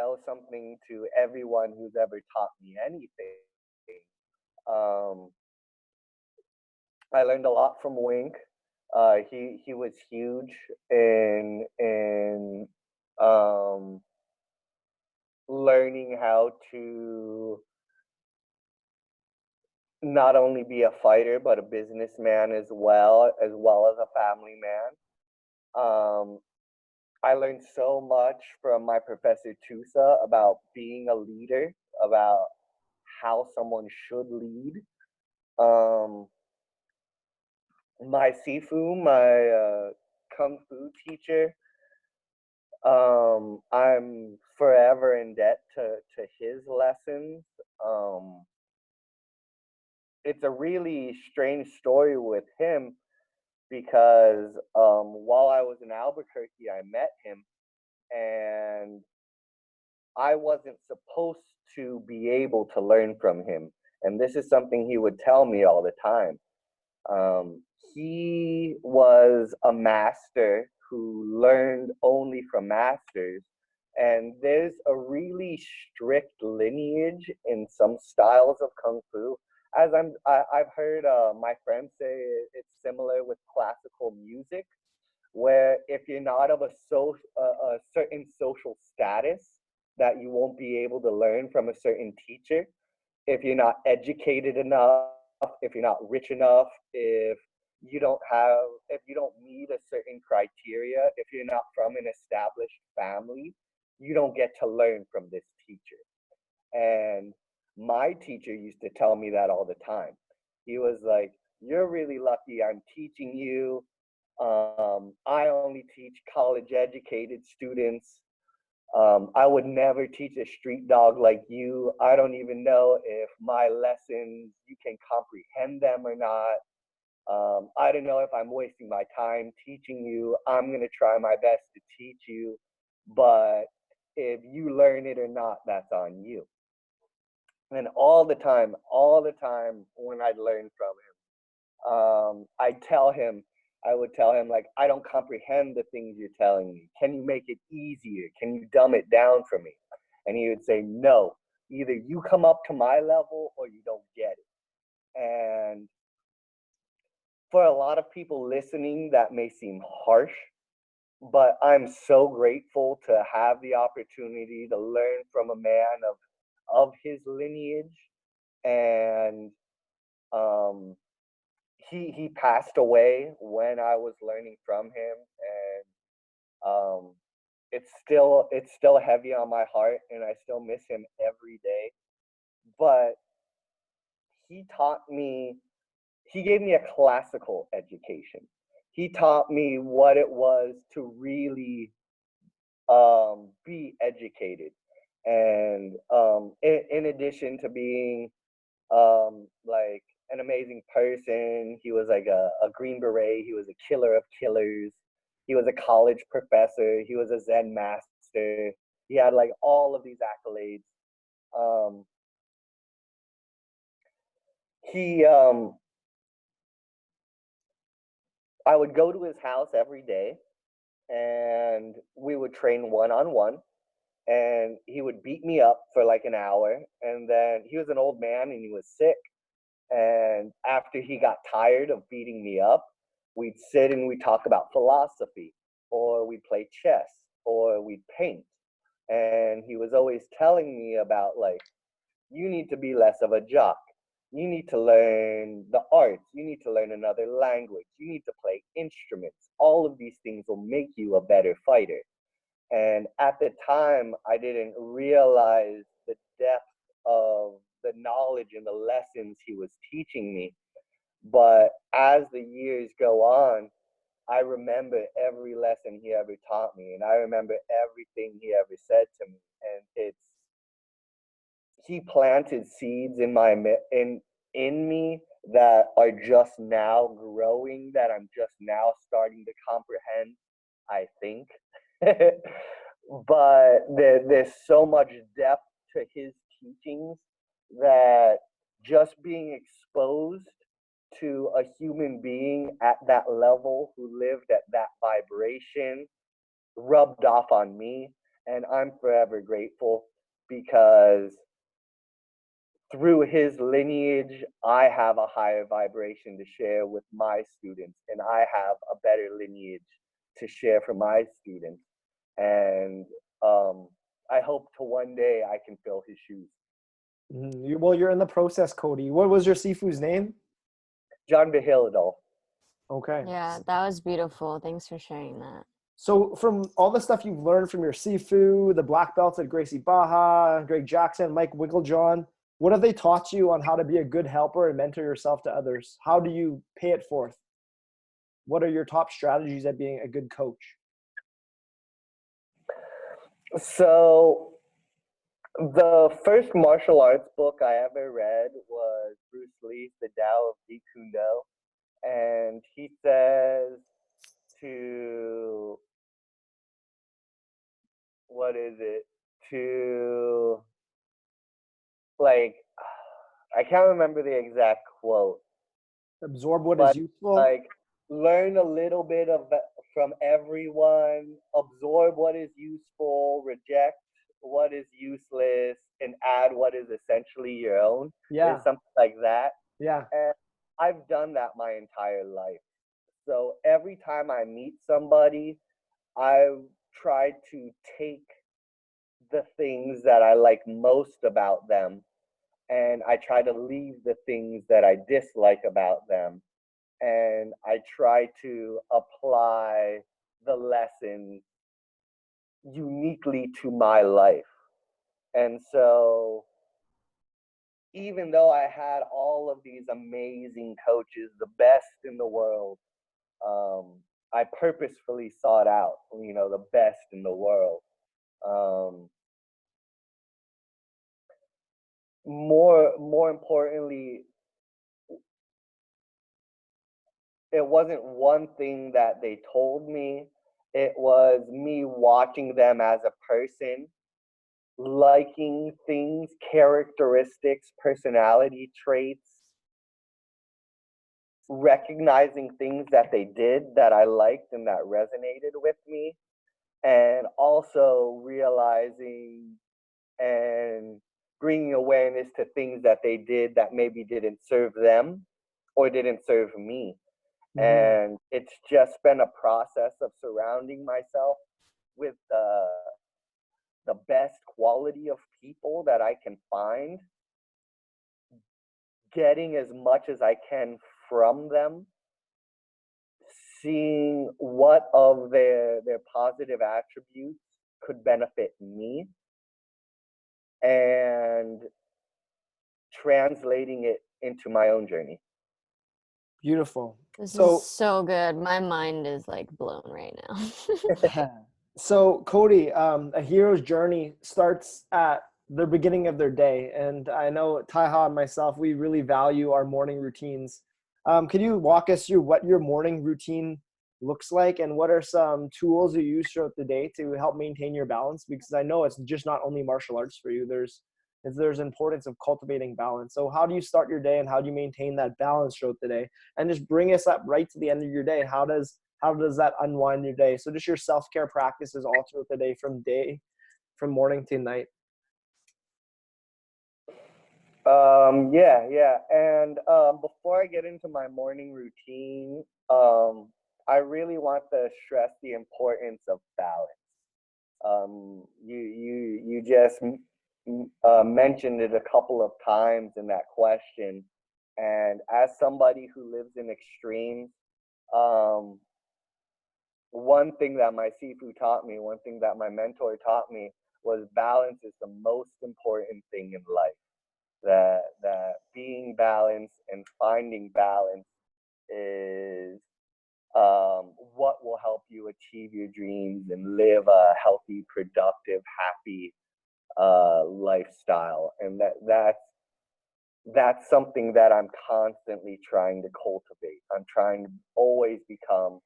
owe something to everyone who's ever taught me anything. Um, I learned a lot from Wink. He was huge in learning how to not only be a fighter but a businessman as well as a family man. Um, I learned so much from my professor Tusa about being a leader, about how someone should lead. Um, my Sifu, my kung fu teacher, I'm forever in debt to his lessons. Um, it's a really strange story with him because while I was in Albuquerque, I met him, and I wasn't supposed to be able to learn from him. And this is something he would tell me all the time. He was a master who learned only from masters. And there's a really strict lineage in some styles of Kung Fu. I've heard my friends say it's similar with classical music, where if you're not of a certain social status, that you won't be able to learn from a certain teacher. If you're not educated enough, if you're not rich enough, if you don't meet a certain criteria, if you're not from an established family, you don't get to learn from this teacher. And my teacher used to tell me that all the time. He was like, "You're really lucky I'm teaching you. I only teach college educated students. I would never teach a street dog like you. I don't even know if my lessons, you can comprehend them or not. I don't know if I'm wasting my time teaching you. I'm going to try my best to teach you. But if you learn it or not, that's on you." And all the time when I'd learn from him, I would tell him, like, "I don't comprehend the things you're telling me. Can you make it easier? Can you dumb it down for me?" And he would say, "No, either you come up to my level or you don't get it." And for a lot of people listening, that may seem harsh, but I'm so grateful to have the opportunity to learn from a man of his lineage. And um, he passed away when I was learning from him, and it's still heavy on my heart, and I still miss him every day. But he taught me, he gave me a classical education. He taught me what it was to really be educated. And in addition to being like an amazing person, he was like a Green Beret, he was a killer of killers, he was a college professor, he was a Zen master, he had like all of these accolades. Um, he I would go to his house every day, and we would train one on one, and he would beat me up for like an hour, and then he was an old man and he was sick, and after he got tired of beating me up, we'd sit and we'd talk about philosophy, or we'd play chess, or we'd paint. And he was always telling me about, like, you need to be less of a jock. You need to learn the arts. You need to learn another language. You need to play instruments. All of these things will make you a better fighter. And at the time, I didn't realize the depth of the knowledge and the lessons he was teaching me. But as the years go on, I remember every lesson he ever taught me, and I remember everything he ever said to me. And he planted seeds in me that are just now growing, that I'm just now starting to comprehend, I think. But there's so much depth to his teachings that just being exposed to a human being at that level who lived at that vibration rubbed off on me. And I'm forever grateful, because through his lineage, I have a higher vibration to share with my students, and I have a better lineage to share for my students. And I hope to one day I can fill his shoes. Well, you're in the process, Cody. What was your Sifu's name? John Behilidol. Okay. Yeah, that was beautiful. Thanks for sharing that. So from all the stuff you've learned from your Sifu, the black belts at Gracie Baja, Greg Jackson, Mike Wigglejohn, what have they taught you on how to be a good helper and mentor yourself to others? How do you pay it forth? What are your top strategies at being a good coach? So the first martial arts book I ever read was Bruce Lee's The Tao of Jeet Kune Do. And he says to, what is it? To, like, I can't remember the exact quote, Absorb what but is useful. like, learn a little bit of from everyone, absorb what is useful, reject what is useless, and add what is essentially your own. Yeah. Is something like that. Yeah. And I've done that my entire life. So every time I meet somebody, I've tried to take the things that I like most about them, and I try to leave the things that I dislike about them. And I try to apply the lesson uniquely to my life. And so, even though I had all of these amazing coaches, the best in the world, I purposefully sought out, the best in the world. More importantly, it wasn't one thing that they told me. It was me watching them as a person, liking things, characteristics, personality traits, recognizing things that they did that I liked and that resonated with me, and also realizing and bringing awareness to things that they did that maybe didn't serve them or didn't serve me. And it's just been a process of surrounding myself with the best quality of people that I can find, getting as much as I can from them, seeing what of their positive attributes could benefit me, and translating it into my own journey. Beautiful. This So is so good. My mind is like blown right now. so Cody, a hero's journey starts at the beginning of their day, and I know Taiha and myself, we really value our morning routines. Could you walk us through what your morning routine looks like, and what are some tools you use throughout the day to help maintain your balance? Because I know it's just not only martial arts for you. There's importance of cultivating balance. So how do you start your day, and how do you maintain that balance throughout the day? And just bring us up right to the end of your day. How does that unwind your day? So just your self-care practices all throughout the day, from morning to night. Yeah. And before I get into my morning routine, I really want to stress the importance of balance. You just mentioned it a couple of times in that question, and as somebody who lives in extremes, um, one thing that my Sifu taught me, one thing that my mentor taught me was balance is the most important thing in life. That being balanced and finding balance is what will help you achieve your dreams and live a healthy, productive, happy lifestyle. And that's something that I'm constantly trying to cultivate. I'm trying to always become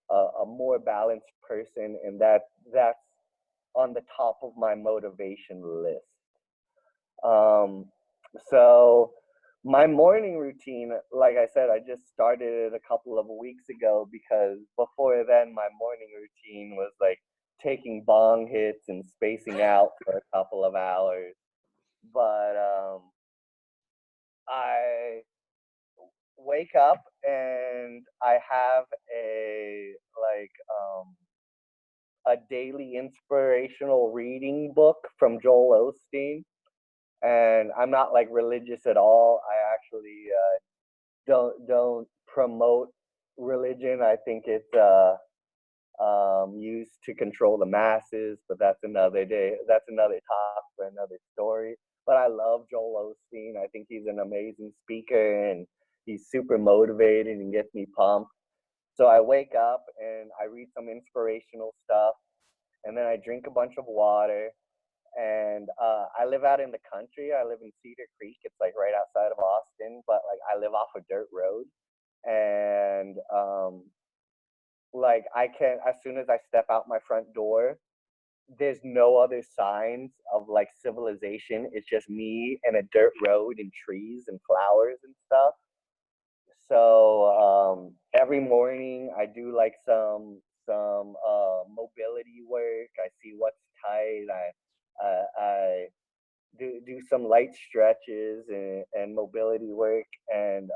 a more balanced person, and that's on the top of my motivation list. Um, so my morning routine, like I said, I just started it a couple of weeks ago, because before then my morning routine was like taking bong hits and spacing out for a couple of hours. But I wake up and I have a daily inspirational reading book from Joel Osteen, and I'm not like religious at all. I actually don't promote religion. I think it's used to control the masses, but that's another day. That's another talk for another story. But I love Joel Osteen. I think he's an amazing speaker, and he's super motivated and gets me pumped. So I wake up and I read some inspirational stuff, and then I drink a bunch of water. And I live out in the country. I live in Cedar Creek. It's like right outside of Austin, but like I live off a dirt road. And like I can, as soon as I step out my front door, there's no other signs of like civilization. It's just me and a dirt road and trees and flowers and stuff. So every morning I do like some mobility work. I see what's tight. I do some light stretches and mobility work. And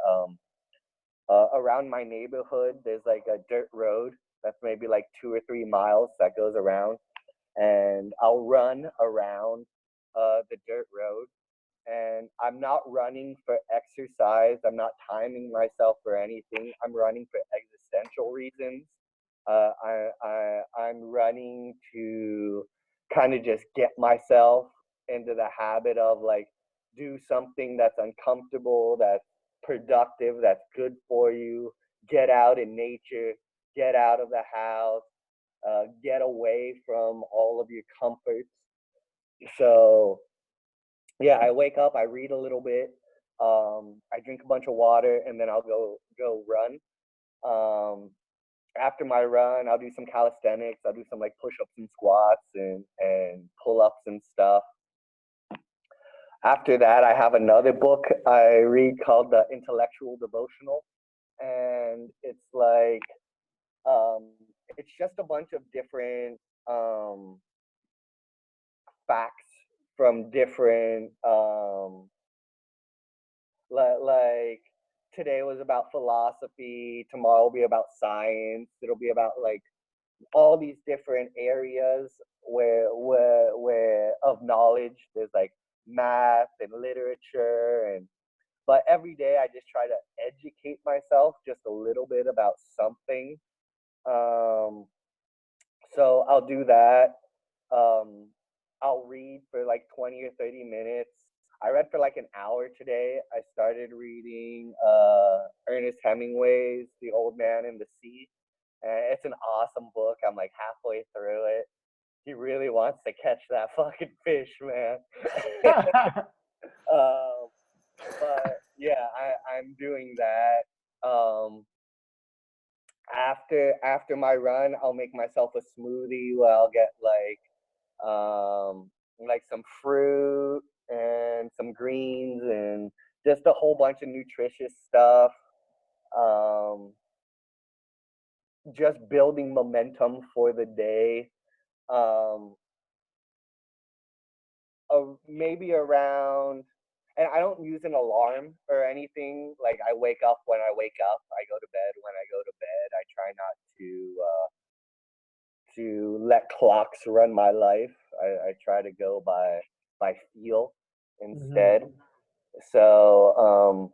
around my neighborhood, there's like a dirt road that's maybe like 2 or 3 miles that goes around, and I'll run around the dirt road. And I'm not running for exercise. I'm not timing myself for anything. I'm running for existential reasons. I'm running to kind of just get myself into the habit of like do something that's uncomfortable, that's productive, that's good for you. Get out in nature, get out of the house, get away from all of your comforts. So yeah, I wake up, I read a little bit, I drink a bunch of water, and then I'll go run. Um, After my run, I'll do some calisthenics. I'll do some like push-ups and squats and pull-ups and stuff. After that, I have another book I read called The Intellectual Devotional, and it's just a bunch of different facts from different like today was about philosophy, tomorrow will be about science, it'll be about like all these different areas where of knowledge. There's like math and literature, and but every day I just try to educate myself just a little bit about something. So I'll do that. read for like 20 or 30 minutes. I read for like an hour today. I started reading Ernest Hemingway's The Old Man and the Sea. And it's an awesome book. I'm like halfway through it. He really wants to catch that fucking fish, man. But yeah, I'm doing that. After my run, I'll make myself a smoothie where I'll get like some fruit and some greens and just a whole bunch of nutritious stuff. Just building momentum for the day. Maybe around, and I don't use an alarm or anything. Like I wake up when I wake up. I go to bed when I go to bed. I try not to let clocks run my life. I try to go by feel instead. So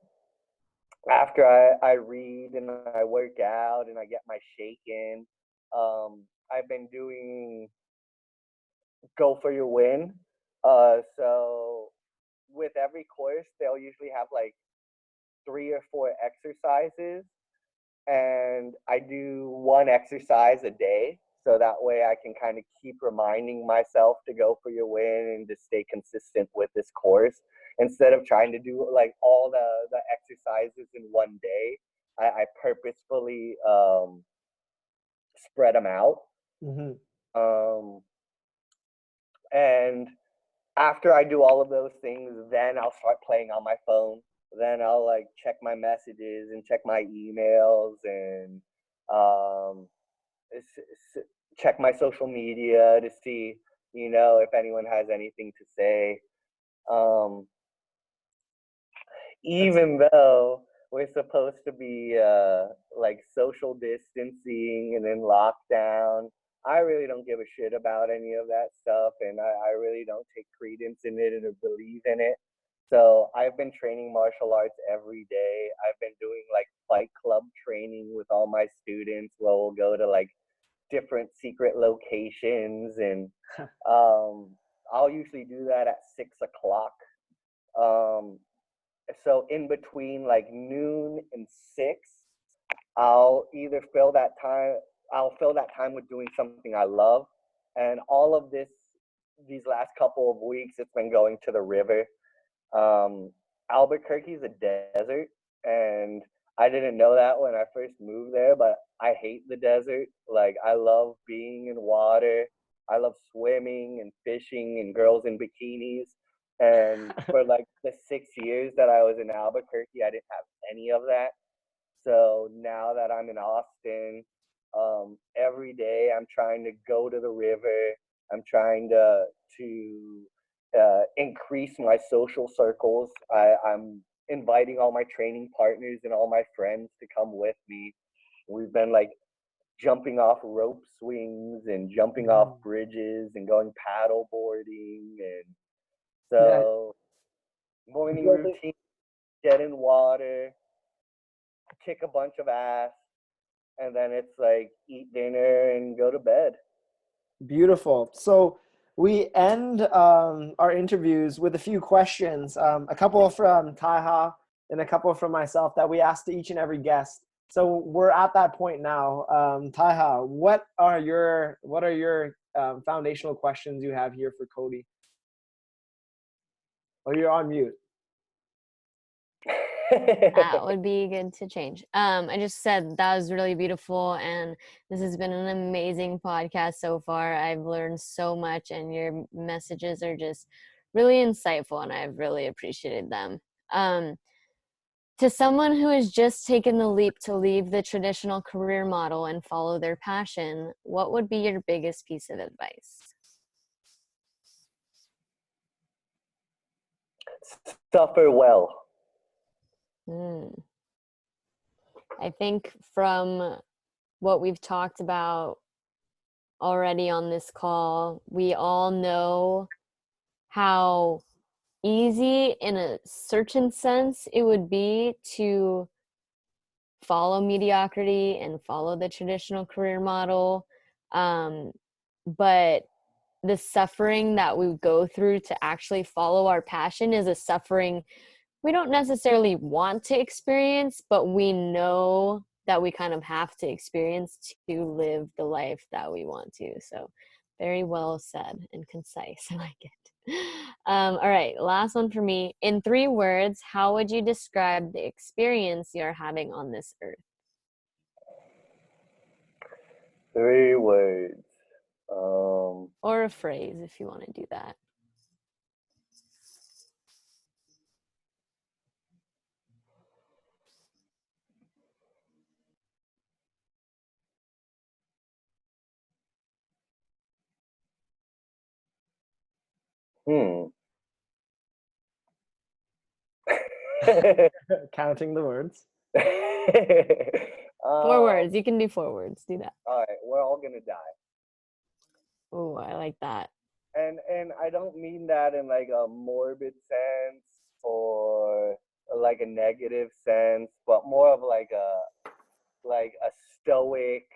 after I read and I work out and I get my shake in, I've been doing Go for Your Win. So with every course, they'll usually have like 3 or 4 exercises, and I do one exercise a day. So that way I can kind of keep reminding myself to go for your win and to stay consistent with this course instead of trying to do like all the exercises in one day. I purposefully spread them out. And after I do all of those things, then I'll start playing on my phone. Then I'll like check my messages and check my emails and check my social media to see, if anyone has anything to say. Even though we're supposed to be like social distancing and in lockdown, I really don't give a shit about any of that stuff, and I really don't take credence in it or believe in it. So I've been training martial arts every day. I've been doing like fight club training with all my students where we'll go to like different secret locations, and I'll usually do that at 6 o'clock. So in between like noon and 6, I'll either fill that time with doing something I love. And all of these last couple of weeks, it's been going to the river. Albuquerque is a desert, and I didn't know that when I first moved there, but I hate the desert. Like, I love being in water. I love swimming and fishing and girls in bikinis. And for like the 6 years that I was in Albuquerque, I didn't have any of that. So now that I'm in Austin, every day I'm trying to go to the river. I'm trying to increase my social circles. I'm inviting all my training partners and all my friends to come with me. We've been like jumping off rope swings and jumping off bridges and going paddle boarding. And so morning routine, get in water, kick a bunch of ass, and then it's like eat dinner and go to bed. Beautiful. So we end our interviews with a few questions, a couple from Taiha and a couple from myself that we ask to each and every guest. So we're at that point now. Taiha, what are your foundational questions you have here for Cody? Oh, you're on mute. That would be good to change. I just said that was really beautiful, and this has been an amazing podcast so far. I've learned so much, and your messages are just really insightful, and I've really appreciated them. To someone who has just taken the leap to leave the traditional career model and follow their passion, what would be your biggest piece of advice? Suffer well. I think from what we've talked about already on this call, we all know how easy in a certain sense it would be to follow mediocrity and follow the traditional career model. But the suffering that we go through to actually follow our passion is a suffering we don't necessarily want to experience, but we know that we kind of have to experience to live the life that we want to. So very well said and concise. I like it. All right, last one for me. In 3 words, how would you describe the experience you're having on this earth? 3 words. Or a phrase if you want to do that. Counting the words. 4 words. You can do 4 words. Do that. All right, we're all gonna die. Oh, I like that. And I don't mean that in like a morbid sense or like a negative sense, but more of like a stoic,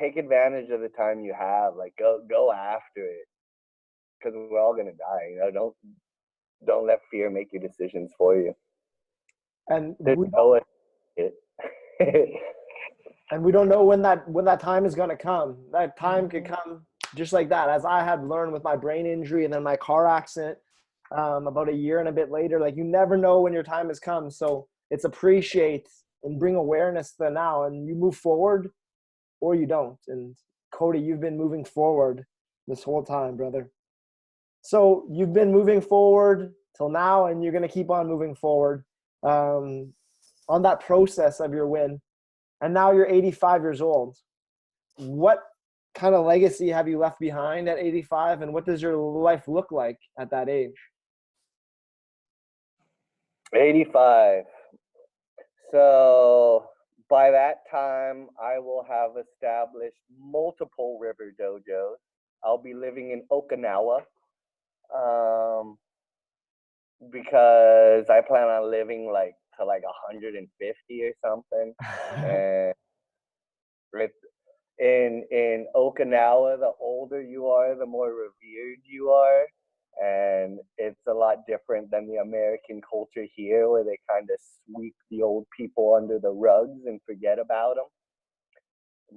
take advantage of the time you have. Like go after it, because we're all gonna die. Don't let fear make your decisions for you. And and we don't know when that time is gonna come. That time could come just like that. As I had learned with my brain injury and then my car accident, about a year and a bit later, like you never know when your time has come. So it's appreciate and bring awareness to the now, and you move forward or you don't. And Cody, you've been moving forward this whole time, brother. So you've been moving forward till now, and you're gonna keep on moving forward on that process of your win. And now you're 85 years old. What kind of legacy have you left behind at 85, and what does your life look like at that age? 85. So by that time, I will have established multiple river dojos. I'll be living in Okinawa, because I plan on living like to like 150 or something. And in Okinawa, the older you are, the more revered you are. And it's a lot different than the American culture here, where they kind of sweep the old people under the rugs and forget about them.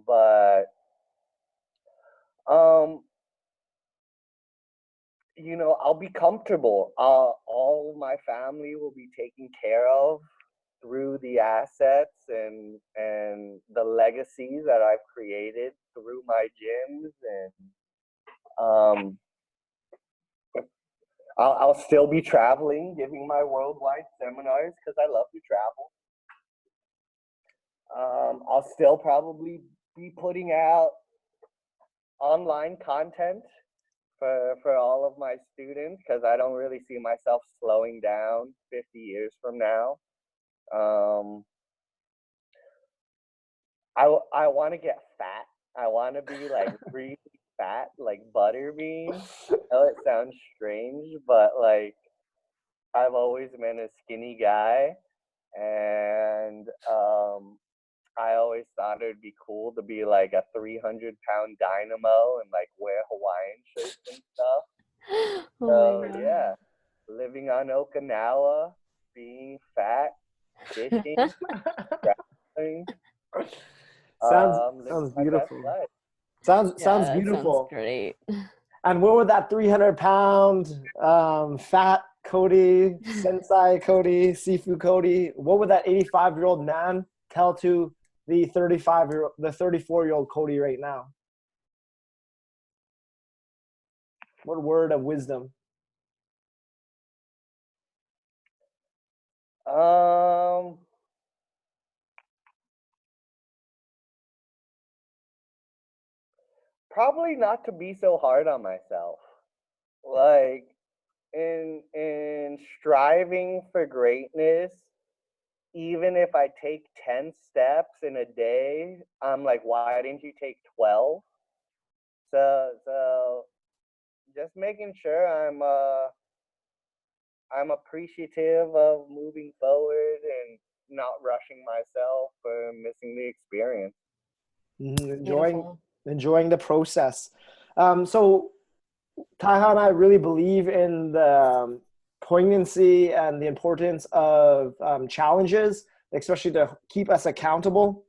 But I'll be comfortable. All of my family will be taken care of through the assets and the legacies that I've created through my gyms, and I'll still be traveling, giving my worldwide seminars because I love to travel. I'll still probably be putting out online content for all of my students, because I don't really see myself slowing down 50 years from now. I want to get fat. I want to be like really fat, like Butterbean. I know it sounds strange, but like I've always been a skinny guy, and I always thought it'd be cool to be like a 300-pound dynamo and like wear Hawaiian shirts and stuff. So yeah, living on Okinawa, being fat, fishing, traveling. Sounds beautiful. Sounds beautiful. Sounds great. And what would that 300-pound fat Cody, sensei Cody, Sifu Cody, what would that 85-year-old man tell to the 34-year-old Cody right now? What word of wisdom? Probably not to be so hard on myself. Like in striving for greatness, even if I take 10 steps in a day, I'm like, why didn't you take 12? So just making sure I'm appreciative of moving forward and not rushing myself or missing the experience. Enjoying the process. So Taha and I really believe in the poignancy and the importance of challenges, especially to keep us accountable.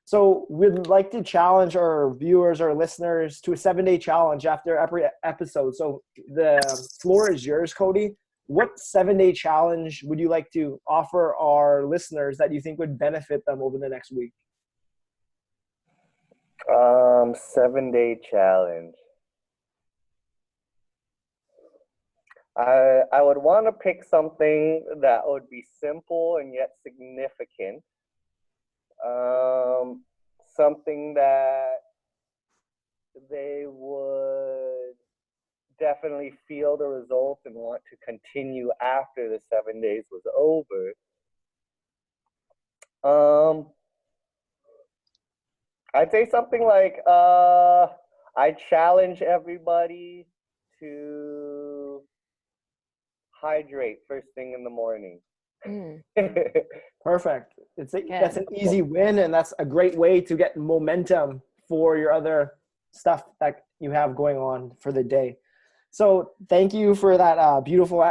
So we'd like to challenge our viewers or listeners to a 7-day challenge after every episode. So the floor is yours, Cody. What 7-day challenge would you like to offer our listeners that you think would benefit them over the next week? 7-day challenge. I would want to pick something that would be simple and yet significant. Something that they would definitely feel the results and want to continue after the 7 days was over. I'd say something like I challenge everybody to hydrate first thing in the morning. Perfect. That's an easy win, and that's a great way to get momentum for your other stuff that you have going on for the day. So thank you for that beautiful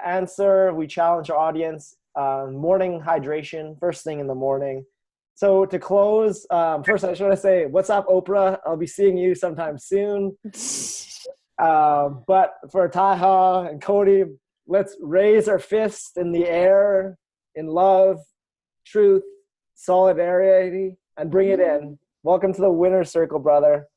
answer. We challenge our audience, morning hydration, first thing in the morning. So to close, first I just want to say, what's up, Oprah? I'll be seeing you sometime soon. But for Taha and Cody, let's raise our fists in the air in love, truth, solidarity, and bring it in. Welcome to the winner's circle, brother.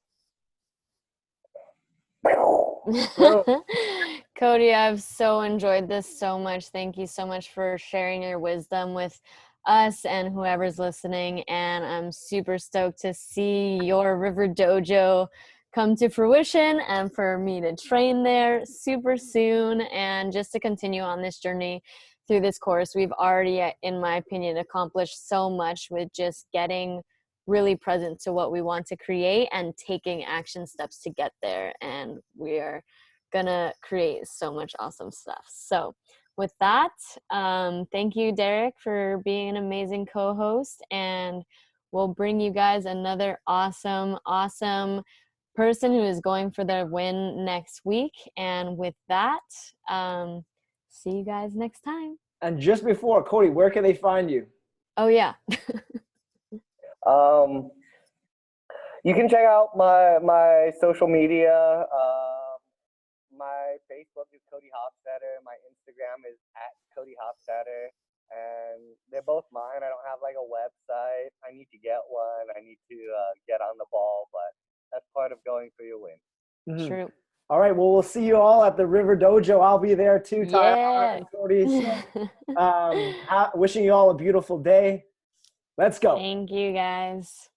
Cody, I've so enjoyed this so much. Thank you so much for sharing your wisdom with us and whoever's listening. And I'm super stoked to see your River Dojo come to fruition and for me to train there super soon and just to continue on this journey through this course. We've already, in my opinion, accomplished so much with just getting really present to what we want to create and taking action steps to get there. And we are gonna create so much awesome stuff. So with that, thank you, Derek, for being an amazing co-host, and we'll bring you guys another awesome person who is going for their win next week. And with that, see you guys next time. And just before, Cody, where can they find you? Oh yeah. You can check out my social media. My Facebook is Cody Hoffstatter. My Instagram is @CodyHoffstatter. And they're both mine. I don't have like a website. I need to get one. I need to get on the ball, but that's part of going for your win. Mm-hmm. True. All right. Well, we'll see you all at the River Dojo. I'll be there too, Tyler and Cody. So, wishing you all a beautiful day. Let's go. Thank you, guys.